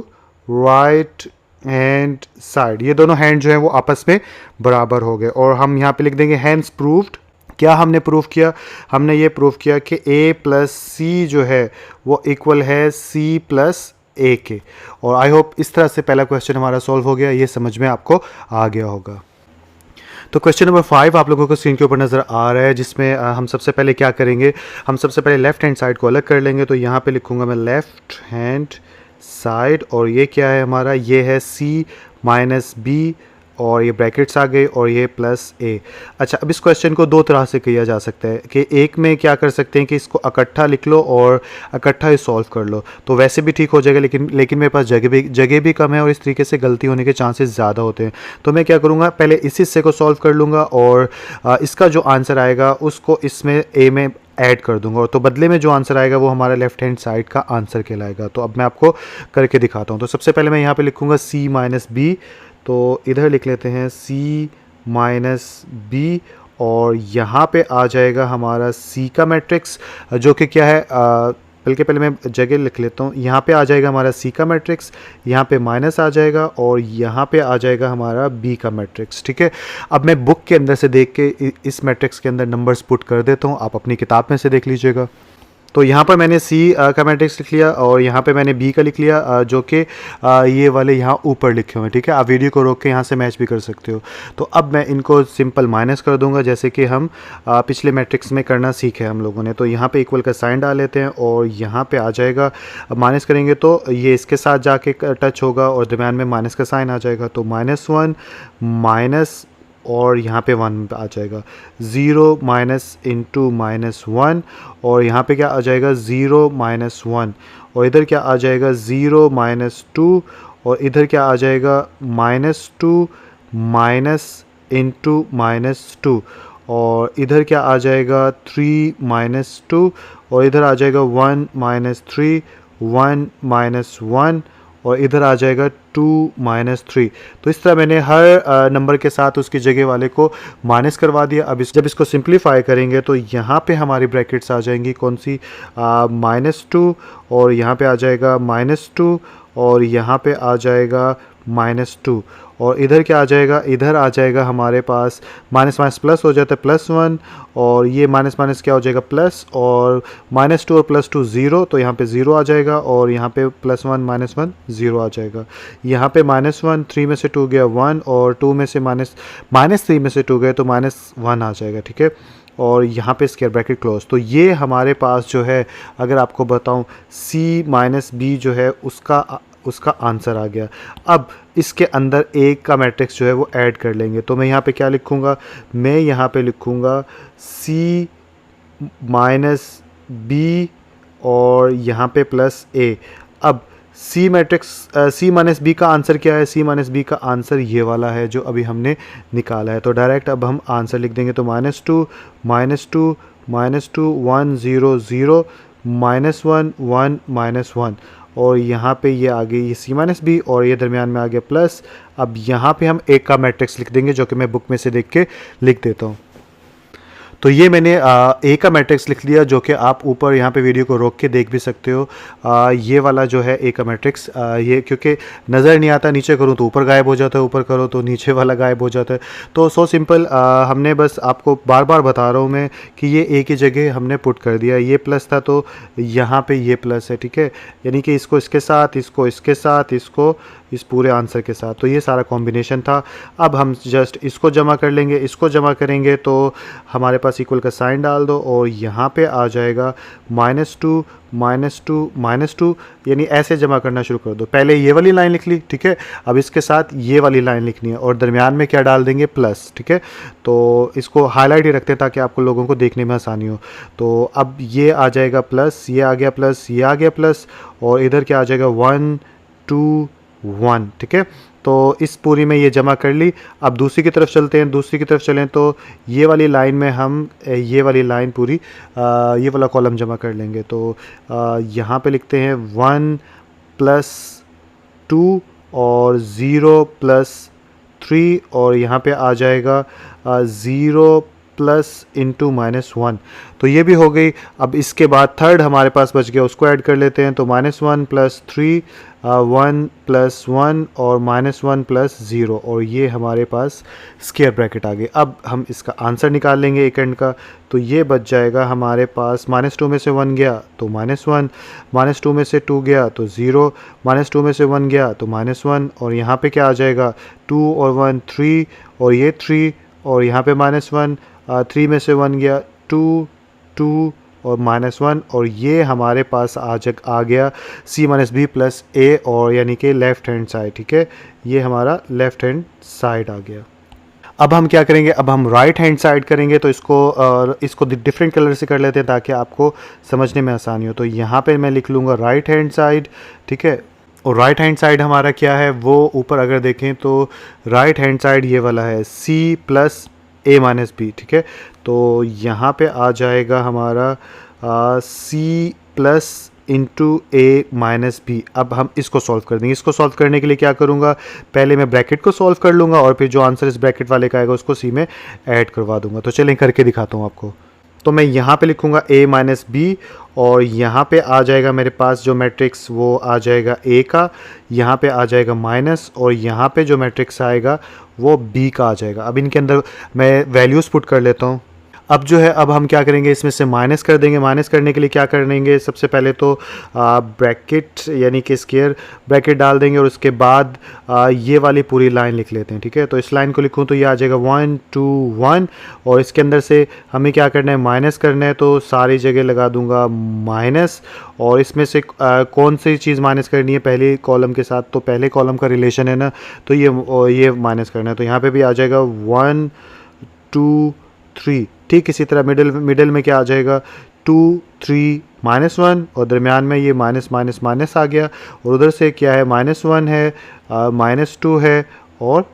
right hand side. ये दोनों हैंड जो है वो आपस में बराबर हो गए और हम यहाँ पे लिख देंगे हैंस प्रूव्ड। क्या हमने प्रूव किया, हमने ये प्रूव किया कि a प्लस सी जो है वो इक्वल है c प्लस ए के। और आई होप इस तरह से पहला क्वेश्चन हमारा सॉल्व हो गया, ये समझ में आपको आ गया होगा। तो क्वेश्चन नंबर 5 आप लोगों को स्क्रीन के ऊपर नज़र आ रहा है, जिसमें हम सबसे पहले क्या करेंगे, हम सबसे पहले लेफ़्ट हैंड साइड को अलग कर लेंगे। तो यहाँ पे लिखूँगा मैं लेफ़्ट हैंड साइड और ये क्या है हमारा, ये है c माइनस बी और ये ब्रैकेट्स आ गए और ये प्लस ए। अच्छा, अब इस क्वेश्चन को दो तरह से किया जा सकता है कि एक में क्या कर सकते हैं कि इसको इकट्ठा लिख लो और इकट्ठा ही सॉल्व कर लो, तो वैसे भी ठीक हो जाएगा, लेकिन मेरे पास जगह भी कम है और इस तरीके से गलती होने के चांसेस ज़्यादा होते हैं। तो मैं क्या करूँगा, पहले इस हिस्से को सॉल्व कर लूँगा और इसका जो आंसर आएगा उसको इसमें ए में ऐड कर दूंगा, और तो बदले में जो आंसर आएगा वो हमारा लेफ्ट हैंड साइड का आंसर कहलाएगा। तो अब मैं आपको करके दिखाता हूँ। तो सबसे पहले मैं यहाँ पे लिखूँगा c माइनस बी, तो इधर लिख लेते हैं c माइनस बी, और यहाँ पे आ जाएगा हमारा c का मैट्रिक्स, जो कि क्या है, बल्कि पहले मैं जगह लिख लेता हूँ। यहाँ पे आ जाएगा हमारा c का मैट्रिक्स, यहाँ पे माइनस आ जाएगा, और यहाँ पे आ जाएगा हमारा b का मैट्रिक्स। ठीक है, अब मैं बुक के अंदर से देख के इस मैट्रिक्स के अंदर नंबर्स पुट कर देता हूँ, आप अपनी किताब में से देख लीजिएगा। तो यहाँ पर मैंने C का मैट्रिक्स लिख लिया, और यहाँ पे मैंने B का लिख लिया, जो कि ये वाले यहाँ ऊपर लिखे हुए हैं। ठीक है, आप वीडियो को रोक के यहाँ से मैच भी कर सकते हो। तो अब मैं इनको सिंपल माइनस कर दूंगा, जैसे कि हम पिछले मैट्रिक्स में करना सीखे हम लोगों ने। तो यहाँ पे इक्वल का साइन डाल लेते हैं, और यहाँ पे आ जाएगा, माइनस करेंगे तो ये इसके साथ जाके टच होगा, और दरम्यान में माइनस का साइन आ जाएगा। तो -1 माइनस, और यहाँ पे 1 आ जाएगा, 0 माइनस इंटू -1, और यहाँ पे क्या आ जाएगा 0 माइनस 1, और इधर क्या आ जाएगा 0 माइनस 2, और इधर क्या आ जाएगा -2 माइनस इंटू -2, और इधर क्या आ जाएगा 3 माइनस 2, और इधर आ जाएगा 1 माइनस 3, 1 माइनस 1, और इधर आ जाएगा 2 माइनस 3। तो इस तरह मैंने हर नंबर के साथ उसकी जगह वाले को माइनस करवा दिया। अब जब इसको सिंप्लीफाई करेंगे तो यहाँ पे हमारी ब्रैकेट्स आ जाएंगी कौन सी, -2, और यहाँ पे आ जाएगा -2, और यहाँ पे आ जाएगा -2, और इधर क्या आ जाएगा, इधर आ जाएगा हमारे पास माइनस माइनस प्लस हो जाता है +1, और ये माइनस माइनस क्या हो जाएगा प्लस, और -2 और +2 0, तो यहाँ पे 0 आ जाएगा, और यहाँ पे +1 -1 0 आ जाएगा। यहाँ पे -1, 3 में से 2 गया 1, और 2 में से -3 में से 2 गए तो -1 आ जाएगा। ठीक है, और यहाँ पे स्क्वायर ब्रैकेट क्लोज। तो ये हमारे पास जो है, अगर आपको बताऊँ, c माइनस बी जो है उसका आंसर आ गया। अब इसके अंदर a का मैट्रिक्स जो है वो ऐड कर लेंगे। तो मैं यहाँ पे क्या लिखूँगा, मैं यहाँ पे लिखूँगा c माइनस बी, और यहाँ पे प्लस a। अब c matrix c minus B का आंसर क्या है, c माइनस बी का आंसर ये वाला है जो अभी हमने निकाला है। तो डायरेक्ट अब हम आंसर लिख देंगे। तो -2 -2 -2 1 0 0 -1 1 -1, और यहाँ पे ये आ गई ये c माइनस बी, और ये दरमियान में आ गया प्लस। अब यहाँ पे हम a का मैट्रिक्स लिख देंगे, जो कि मैं बुक में से देख के लिख देता हूँ। तो ये मैंने ए का मैट्रिक्स लिख लिया, जो कि आप ऊपर यहाँ पे वीडियो को रोक के देख भी सकते हो। ये वाला जो है ए का मैट्रिक्स, ये क्योंकि नज़र नहीं आता, नीचे करूँ तो ऊपर गायब हो जाता है, ऊपर करो तो नीचे वाला गायब हो जाता है। तो सो सिंपल, हमने बस आपको बार बार बता रहा हूँ मैं कि ये ए की जगह हमने पुट कर दिया। ये प्लस था तो यहाँ पे ये प्लस है। ठीक है, यानी कि इसको इसके साथ, इसको इसके साथ, इसको इस पूरे आंसर के साथ। तो ये सारा कॉम्बिनेशन था। अब हम जस्ट इसको जमा कर लेंगे, इसको जमा करेंगे तो हमारे पास इक्वल का साइन डाल दो, और यहाँ पे आ जाएगा -2 -2 -2, यानी ऐसे जमा करना शुरू कर दो। पहले ये वाली लाइन लिख ली, ठीक है, अब इसके साथ ये वाली लाइन लिखनी है, और दरमियान में क्या डाल देंगे, प्लस। ठीक है, तो इसको हाईलाइट ही रखते हैं ताकि आपको लोगों को देखने में आसानी हो। तो अब ये आ जाएगा प्लस, ये आ गया प्लस, ये आ गया प्लस, और इधर क्या आ जाएगा 1 2 1। ठीक है, तो इस पूरी में ये जमा कर ली। अब दूसरी की तरफ चलते हैं। दूसरी की तरफ चलें तो ये वाली लाइन में हम ये वाली लाइन पूरी ये वाला कॉलम जमा कर लेंगे। तो यहाँ पे लिखते हैं 1 + 2 और 0 + 3, और यहाँ पे आ जाएगा 0 प्लस इंटू -1। तो ये भी हो गई। अब इसके बाद थर्ड हमारे पास बच गया, उसको ऐड कर लेते हैं। तो -1 + 3 1 + 1 और -1 + 0, और ये हमारे पास स्क्वायर ब्रैकेट आ गई। अब हम इसका आंसर निकाल लेंगे एक एंड का। तो ये बच जाएगा हमारे पास, -2 में से 1 गया तो -1, -2 में से 2 गया तो 0, -2 में से 1 गया तो -1, और यहाँ पे क्या आ जाएगा 2 और 1 3, और ये 3, और यहाँ पे -1, 3 में से 1 गया 2 2 और -1, और ये हमारे पास आ गया c - b + a, और यानी कि लेफ़्ट हैंड साइड। ठीक है, ये हमारा लेफ़्ट हैंड साइड आ गया। अब हम क्या करेंगे, अब हम राइट हैंड साइड करेंगे। तो इसको डिफरेंट कलर से कर लेते हैं ताकि आपको समझने में आसानी हो। तो यहाँ पे मैं लिख लूँगा राइट हैंड साइड। ठीक है, और राइट हैंड साइड हमारा क्या है, वो ऊपर अगर देखें तो राइट हैंड साइड ये वाला है c + a - b। ठीक है, तो यहाँ पे आ जाएगा हमारा सी plus into A minus B. अब हम इसको सॉल्व कर देंगे। इसको सॉल्व करने के लिए क्या करूँगा, पहले मैं ब्रैकेट को सॉल्व कर लूँगा और फिर जो आंसर इस ब्रैकेट वाले का आएगा उसको सी में ऐड करवा दूँगा। तो चलें करके दिखाता हूँ आपको। तो मैं यहाँ पे लिखूँगा a माइनस बी और यहाँ पे आ जाएगा मेरे पास जो मैट्रिक्स वो आ जाएगा a का, यहाँ पे आ जाएगा माइनस और यहाँ पे जो मैट्रिक्स आएगा वो b का आ जाएगा। अब इनके अंदर मैं वैल्यूज़ पुट कर लेता हूँ। अब जो है अब हम क्या करेंगे, इसमें से माइनस कर देंगे। माइनस करने के लिए क्या करेंगे, सबसे पहले तो ब्रैकेट यानी कि स्क्वायर ब्रैकेट डाल देंगे और उसके बाद ये वाली पूरी लाइन लिख लेते हैं। ठीक है, तो इस लाइन को लिखूँ तो ये आ जाएगा 1 2 1 और इसके अंदर से हमें क्या करना है, माइनस करना है। तो सारी जगह लगा दूंगा माइनस और इसमें से कौन सी चीज़ माइनस करनी है पहले कॉलम के साथ, तो पहले कॉलम का रिलेशन है ना, तो ये माइनस करना है। तो यहाँ पर भी आ जाएगा 1 2 3। ठीक इसी तरह मिडिल में क्या आ जाएगा 2 3 -1 और दरमियान में ये माइनस माइनस माइनस आ गया और उधर से क्या है -1 है, -2 है और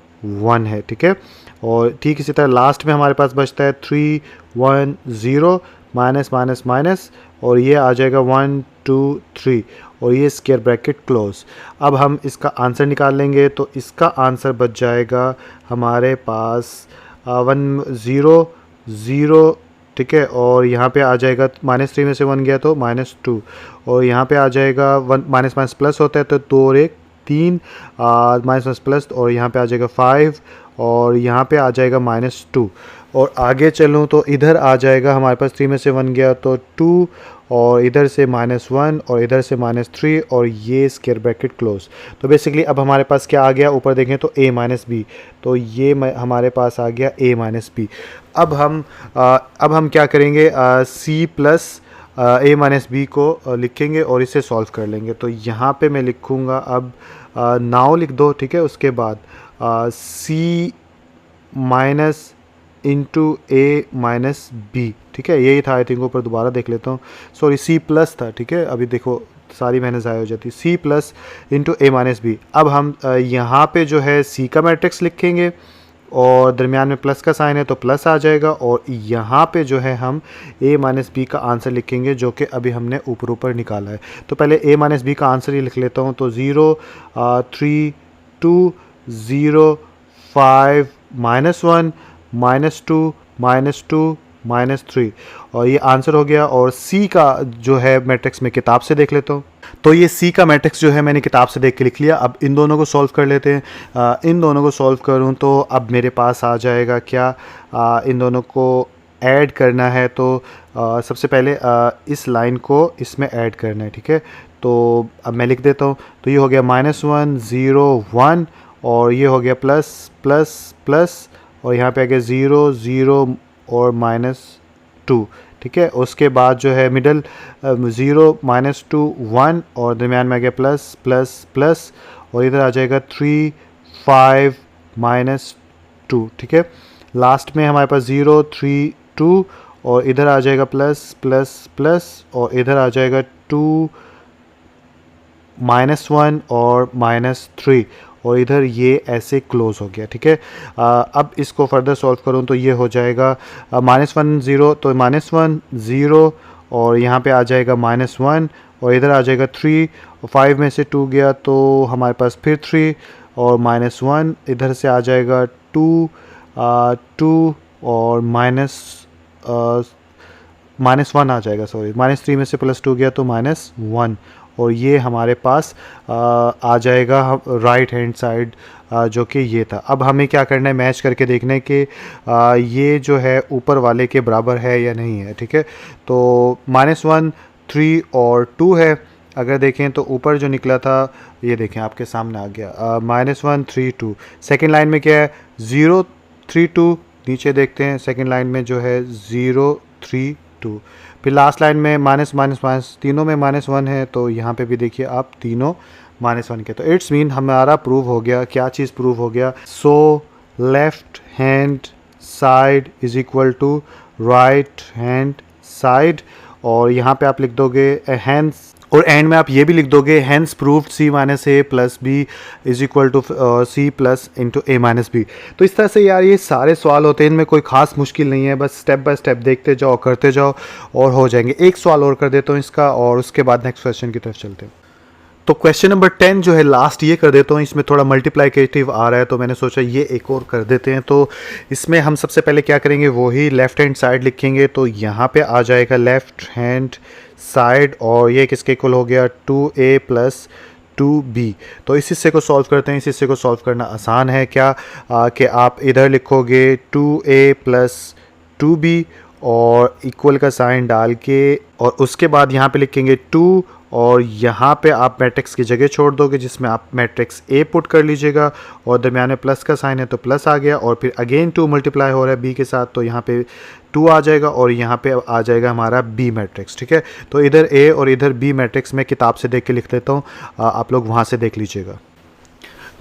1 है। ठीक है, और ठीक इसी तरह लास्ट में हमारे पास बचता है 3 1 0 माइनस माइनस माइनस और ये आ जाएगा 1 2 3 और ये स्क्वायर ब्रैकेट क्लोज। अब हम इसका आंसर निकाल लेंगे तो इसका आंसर बच जाएगा हमारे पास 1 0 0। ठीक है, और यहाँ पे आ जाएगा -3 में से 1 गया तो -2 और यहाँ पे आ जाएगा 1 माइनस माइनस प्लस होता है तो 2 और 1 3 माइनस माइनस प्लस और यहाँ पे आ जाएगा 5 और यहाँ पे आ जाएगा -2 और आगे चलूँ तो इधर आ जाएगा हमारे पास 3 में से 1 गया तो 2 और इधर से -1 और इधर से -3 और ये स्क्वायर ब्रैकेट क्लोज। तो बेसिकली अब हमारे पास क्या आ गया, ऊपर देखें तो a माइनस बी, तो ये हमारे पास आ गया a माइनस बी। अब हम क्या करेंगे, c plus a minus B को लिखेंगे और इसे सॉल्व कर लेंगे। तो यहाँ पे मैं लिखूँगा अब नाउ लिख दो। ठीक है, उसके बाद c minus into A minus B. ठीक है, यही था आई थिंक, ऊपर दोबारा देख लेता हूँ, सॉरी सी प्लस था। ठीक है, अभी देखो सारी मैंने ज़ाया हो जाती, सी plus into A minus B. अब हम यहाँ पे जो है सी का मैट्रिक्स लिखेंगे और दरमियान में प्लस का साइन है तो प्लस आ जाएगा और यहाँ पे जो है हम a माइनस बी का आंसर लिखेंगे जो कि अभी हमने ऊपर निकाला है। तो पहले a माइनस बी का आंसर ही लिख लेता हूँ। तो 0 3 2 0 5 -1 -2 -3 और ये आंसर हो गया। और C का जो है मैट्रिक्स मैं किताब से देख लेता हूँ। तो ये C का मैट्रिक्स जो है मैंने किताब से देख के लिख लिया। अब इन दोनों को सॉल्व कर लेते हैं। इन दोनों को सॉल्व करूँ तो अब मेरे पास आ जाएगा क्या, इन दोनों को ऐड करना है। तो सबसे पहले इस लाइन को इसमें ऐड करना है। ठीक है, तो अब मैं लिख देता हूँ। तो ये हो गया -1 0 1 और ये हो गया प्लस प्लस प्लस और यहाँ पे आ गया 0 0 और -2। ठीक है, उसके बाद जो है मिडल 0 -2 1 और दरमियान में आ गया प्लस प्लस प्लस और इधर आ जाएगा 3 5 -2। ठीक है, लास्ट में हमारे पास 0 3 2 और इधर आ जाएगा प्लस प्लस प्लस और इधर आ जाएगा 2 -1 और -3 और इधर ये ऐसे क्लोज हो गया। ठीक है, अब इसको फर्दर सॉल्व करूँ तो ये हो जाएगा -1 0 तो -1 0 और यहाँ पे आ जाएगा -1 और इधर आ जाएगा 3 और 5 में से 2 गया तो हमारे पास फिर 3 और -1 इधर से आ जाएगा 2 2 और -1 आ जाएगा, सॉरी -3 में से +2 गया तो -1 और ये हमारे पास आ जाएगा राइट हैंड साइड जो कि ये था। अब हमें क्या करना है, मैच करके देखना है कि ये जो है ऊपर वाले के बराबर है या नहीं है। ठीक है, तो -1 3 और 2 है। अगर देखें तो ऊपर जो निकला था ये देखें आपके सामने आ गया -1 3 2। सेकेंड लाइन में क्या है 0 3 2, नीचे देखते हैं सेकेंड लाइन में जो है 0 3 2। फिर लास्ट लाइन में माइनस माइनस माइनस, तीनों में -1 है तो यहाँ पे भी देखिए आप तीनों -1 के। तो इट्स मीन हमारा प्रूव हो गया। क्या चीज़ प्रूव हो गया, so left hand side is equal to right hand side और यहाँ पे आप लिख दोगे हैंड्स और एंड में आप ये भी लिख दोगे hence proved C minus A plus B is equal to C plus into A minus B. तो इस तरह से यार ये सारे सवाल होते हैं, इनमें कोई खास मुश्किल नहीं है, बस स्टेप बाय स्टेप देखते जाओ, करते जाओ और हो जाएंगे। एक सवाल और कर देता हूँ इसका और उसके बाद नेक्स्ट क्वेश्चन की तरफ चलते हैं। तो क्वेश्चन नंबर 10 जो है लास्ट ये कर देता हूँ, इसमें थोड़ा मल्टीप्लिकेटिव आ रहा है तो मैंने सोचा ये एक और कर देते हैं। तो इसमें हम सबसे पहले क्या करेंगे, वही लेफ़्ट हैंड साइड लिखेंगे। तो यहाँ पे आ जाएगा लेफ़्ट हैंड साइड और ये किसके इक्वल हो गया 2a प्लस 2b। तो इस हिस्से को सॉल्व करते हैं। इस हिस्से को सॉल्व करना आसान है क्या कि आप इधर लिखोगे 2a प्लस 2b और इक्वल का साइन डाल के और उसके बाद यहाँ पे लिखेंगे 2 और यहाँ पे आप मैट्रिक्स की जगह छोड़ दोगे जिसमें आप मैट्रिक्स ए पुट कर लीजिएगा और दरमियान में प्लस का साइन है तो प्लस आ गया और फिर अगेन 2 मल्टीप्लाई हो रहा है बी के साथ तो यहाँ पे 2 आ जाएगा और यहाँ पे आ जाएगा हमारा बी मैट्रिक्स। ठीक है, तो इधर ए और इधर बी मैट्रिक्स मैं किताब से देख के लिख लेता हूँ, आप लोग वहाँ से देख लीजिएगा।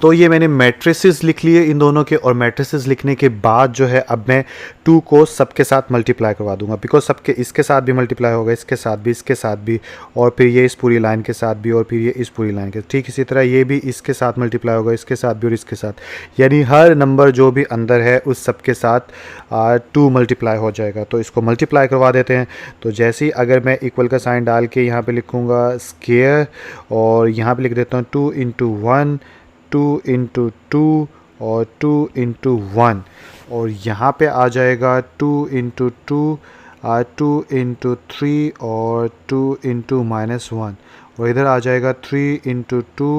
तो ये मैंने मैट्रिसेस लिख लिए इन दोनों के और मैट्रिसेस लिखने के बाद जो है अब मैं 2 को सबके साथ मल्टीप्लाई करवा दूंगा, बिकॉज सबके इसके साथ भी मल्टीप्लाई होगा, इसके साथ भी, इसके साथ भी और फिर ये इस पूरी लाइन के साथ भी और फिर ये इस पूरी लाइन के, ठीक इसी तरह ये भी इसके साथ मल्टीप्लाई होगा, इसके साथ भी और इसके साथ, यानी हर नंबर जो भी अंदर है उस सबके साथ 2 मल्टीप्लाई हो जाएगा। तो इसको मल्टीप्लाई करवा देते हैं। तो जैसे ही अगर मैं इक्वल का साइन डाल के यहाँ पर लिखूँगा स्क्वायर और यहाँ पर लिख देता हूँ 2 इंटू 1, 2 इंटू 2 और 2 इंटू 1 और यहाँ पे आ जाएगा 2 इंटू 2, 2 इंटू 3 और 2 इंटू -1 और इधर आ जाएगा 3 इंटू 2,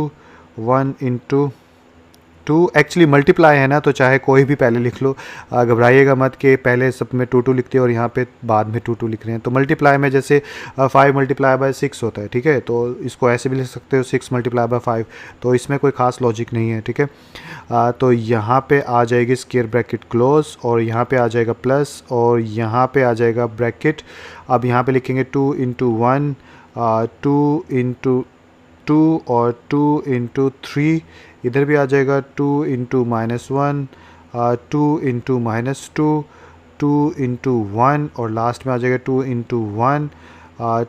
1 इंटू 2। एक्चुअली मल्टीप्लाई है ना तो चाहे कोई भी पहले लिख लो, घबराइएगा मत कि पहले सब में 2 2 लिखते हैं और यहाँ पे बाद में 2 2 लिख रहे हैं। तो मल्टीप्लाई में जैसे 5 मल्टीप्लाई बाय 6 होता है, ठीक है, तो इसको ऐसे भी लिख सकते हो 6 मल्टीप्लाई बाय 5, तो इसमें कोई ख़ास लॉजिक नहीं है। ठीक है, तो यहाँ पे आ जाएगी स्क्वायर ब्रैकेट क्लोज और यहाँ पे आ जाएगा प्लस और यहाँ पे आ जाएगा ब्रैकेट। अब यहाँ पे लिखेंगे 2 इंटू 1, 2 इंटू 2 और 2 इंटू 3, इधर भी आ जाएगा 2 इंटू -1, 2 इंटू -2, 2 इंटू 1 और लास्ट में आ जाएगा 2 इंटू 1,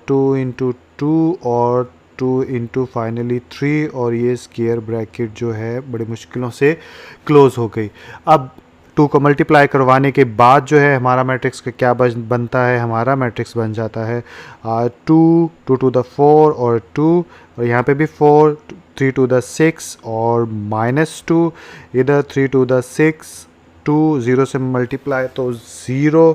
2 इंटू 2 और 2 इंटू फाइनली 3 और ये स्क्वायर ब्रैकेट जो है बड़ी मुश्किलों से क्लोज़ हो गई। अब 2 को मल्टीप्लाई करवाने के बाद जो है हमारा मैट्रिक्स का क्या बनता है, हमारा मैट्रिक्स बन जाता है 2 टू द 4 और 2 और यहाँ पे भी 4, 3 टू द 6 और -2, इधर 3 टू द 6, 2 0 से मल्टीप्लाई तो 0,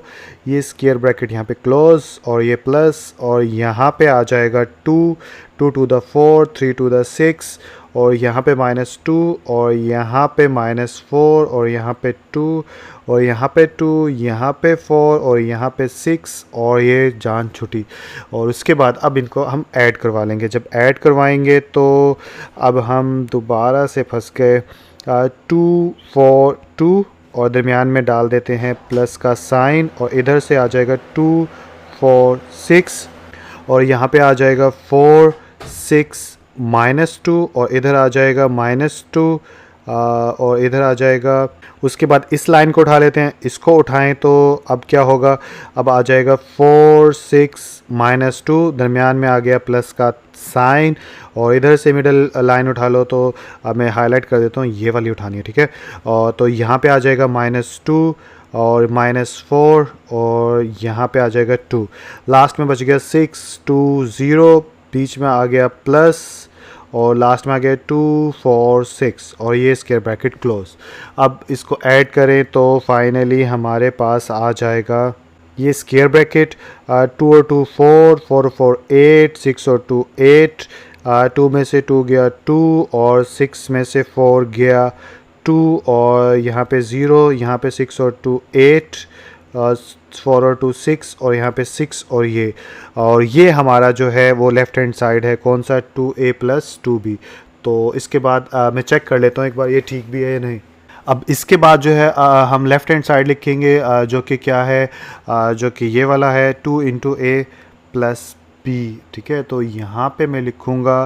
ये स्क्वायर ब्रैकेट यहाँ पे क्लोज और ये प्लस और यहाँ पे आ जाएगा 2 टू द 4, 3 टू द 6 और यहाँ पे -2 और यहाँ पे -4 और यहाँ पे 2 और यहाँ पे 2, यहाँ पे 4 और यहाँ पे 6 और ये जान छुटी। और उसके बाद अब इनको हम ऐड करवा लेंगे। जब ऐड करवाएंगे तो अब हम दोबारा से फंस गए 2 4 2 और दरमियान में डाल देते हैं प्लस का साइन और इधर से आ जाएगा 2 4 6 और यहाँ पे आ जाएगा 4 6 -2 और इधर आ जाएगा -2 और इधर आ जाएगा। उसके बाद इस लाइन को उठा लेते हैं, इसको उठाएं तो अब क्या होगा, अब आ जाएगा 4 6 -2, दरमियान में आ गया प्लस का साइन और इधर से मिडल लाइन उठा लो। तो अब मैं हाईलाइट कर देता हूँ, ये वाली उठानी है, ठीक है। और तो यहाँ पे आ जाएगा -2 और -4 और यहाँ पे आ जाएगा 2, लास्ट में बच गया 6 2 0, बीच में आ गया प्लस और लास्ट में आ गया 2 4 6 और ये स्क्वायर ब्रैकेट क्लोज। अब इसको ऐड करें तो फाइनली हमारे पास आ जाएगा ये स्क्वायर ब्रैकेट 2 और 2 4, 4 और 4 8, 6 और 2 8, 2 में से 2 गया 2 और 6 में से 4 गया 2 और यहाँ पे 0, यहाँ पे 6 और 2 8, 4 और 2 6 और यहाँ पे 6 और ये हमारा जो है वो लेफ़्ट हैंड साइड है, कौन सा 2a प्लस 2b। तो इसके बाद मैं चेक कर लेता हूँ एक बार ये ठीक भी है या नहीं। अब इसके बाद जो है हम लेफ़्ट हैंड साइड लिखेंगे जो कि क्या है, जो कि ये वाला है 2 इंटू a प्लस b, ठीक है। तो यहाँ पे मैं लिखूँगा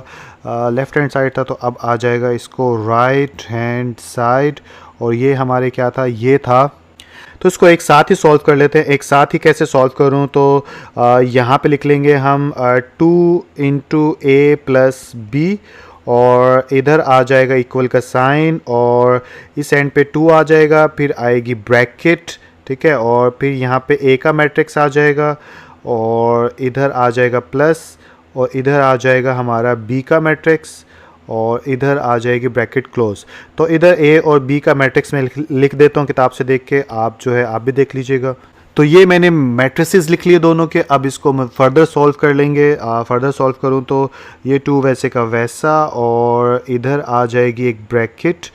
लेफ़्ट हैंड साइड था तो अब आ जाएगा इसको राइट हैंड साइड और ये हमारे क्या था, ये था तो इसको एक साथ ही सॉल्व कर लेते हैं। एक साथ ही कैसे सॉल्व करूं, तो यहाँ पे लिख लेंगे हम 2 इंटू ए प्लस बी, और इधर आ जाएगा इक्वल का साइन, और इस एंड पे 2 आ जाएगा, फिर आएगी ब्रैकेट, ठीक है, और फिर यहाँ पे ए का मैट्रिक्स आ जाएगा, और इधर आ जाएगा प्लस, और इधर आ जाएगा हमारा बी का मैट्रिक्स, और इधर आ जाएगी ब्रैकेट क्लोज। तो इधर ए और बी का मैट्रिक्स मैं लिख देता हूँ किताब से देख के, आप जो है आप भी देख लीजिएगा। तो ये मैंने मैट्रिसेस लिख लिए दोनों के। अब इसको मैं फर्दर सॉल्व कर लेंगे। फर्दर सॉल्व करूँ तो ये 2 वैसे का वैसा, और इधर आ जाएगी एक ब्रैकेट,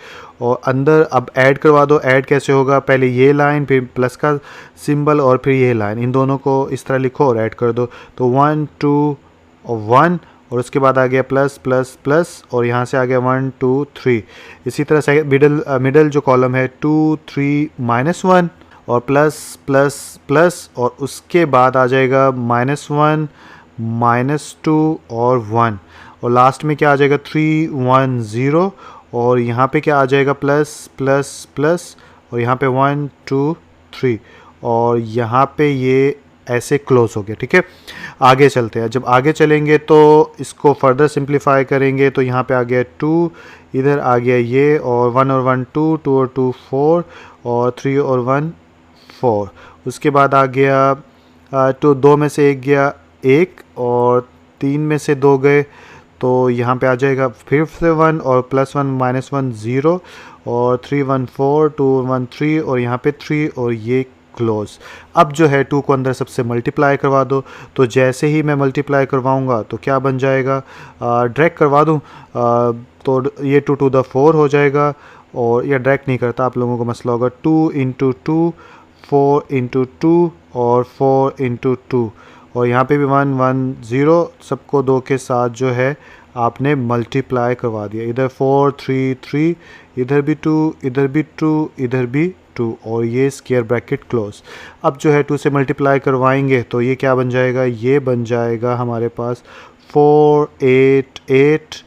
और अंदर अब ऐड करवा दो। ऐड कैसे होगा, पहले ये लाइन, फिर प्लस का सिंबल, और फिर ये लाइन, इन दोनों को इस तरह लिखो और ऐड कर दो। तो 1 2 और 1, और उसके बाद आ गया प्लस प्लस प्लस, और यहाँ से आ गया 1 2 3। इसी तरह से मिडल जो कॉलम है 2 3 -1, और प्लस प्लस प्लस, और उसके बाद आ जाएगा -1 -2 और 1, और लास्ट में क्या आ जाएगा 3 1 0, और यहाँ पे क्या आ जाएगा प्लस प्लस प्लस, और यहाँ पे 1 2 3, और यहाँ पे ये ऐसे क्लोज हो गया। ठीक है, आगे चलते हैं। जब आगे चलेंगे तो इसको फर्दर सिंप्लीफाई करेंगे, तो यहाँ पे आ गया 2, इधर आ गया ये, और 1 और 1 2, 2 और 2 4, और 3 और 1 4। उसके बाद आ गया तो 2 में से 1 गया 1, और 3 में से 2 गए, तो यहाँ पे आ जाएगा फिर से 1, और +1 -1 0, और 3 1 4, 2 1 3, और यहाँ पे 3, और ये क्लोज। अब जो है 2 को अंदर सबसे मल्टीप्लाई करवा दो। तो जैसे ही मैं मल्टीप्लाई करवाऊंगा तो क्या बन जाएगा, ड्रैग करवा दूँ तो ये 2 to the 4 हो जाएगा, और ये ड्रैग नहीं करता, आप लोगों को मसला होगा। 2 × 2, 4 × 2, और 4 × 2, और यहाँ पे भी 1 1 0, सबको 2 के साथ जो है आपने मल्टीप्लाई करवा दिया। इधर 4 3 3, इधर भी 2, इधर भी 2, इधर भी 2, और ये स्क्वायर ब्रैकेट क्लोज। अब जो है 2 से मल्टीप्लाई करवाएंगे तो ये क्या बन जाएगा, ये बन जाएगा हमारे पास 4 8 8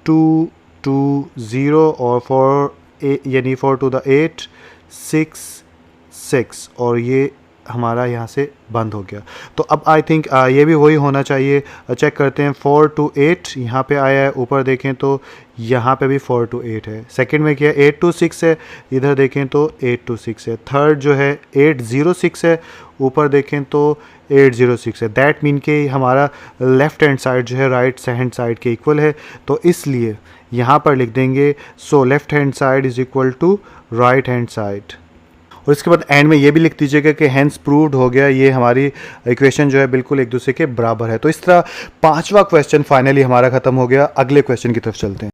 2 2 0, और 4 यानी 4 to the 8 6 6, और ये हमारा यहाँ से बंद हो गया। तो अब आई थिंक ये भी वही होना चाहिए। चेक करते हैं, 4 to 8 यहाँ पे आया है, ऊपर देखें तो यहाँ पे भी 4 to 8 है। सेकंड में क्या 8 to 6 है, इधर देखें तो 8 to 6 है। थर्ड जो है 806 है, ऊपर देखें तो 806 है। दैट मीन कि हमारा लेफ़्ट हैंड साइड जो है राइट हैंड साइड के इक्वल है, तो इसलिए यहाँ पर लिख देंगे so left hand side is equal to right hand side. और इसके बाद एंड में ये भी लिख दीजिएगा कि हेंस प्रूव्ड हो गया, ये हमारी इक्वेशन जो है बिल्कुल एक दूसरे के बराबर है। तो इस तरह 5वां क्वेश्चन फाइनली हमारा ख़त्म हो गया। अगले क्वेश्चन की तरफ चलते हैं।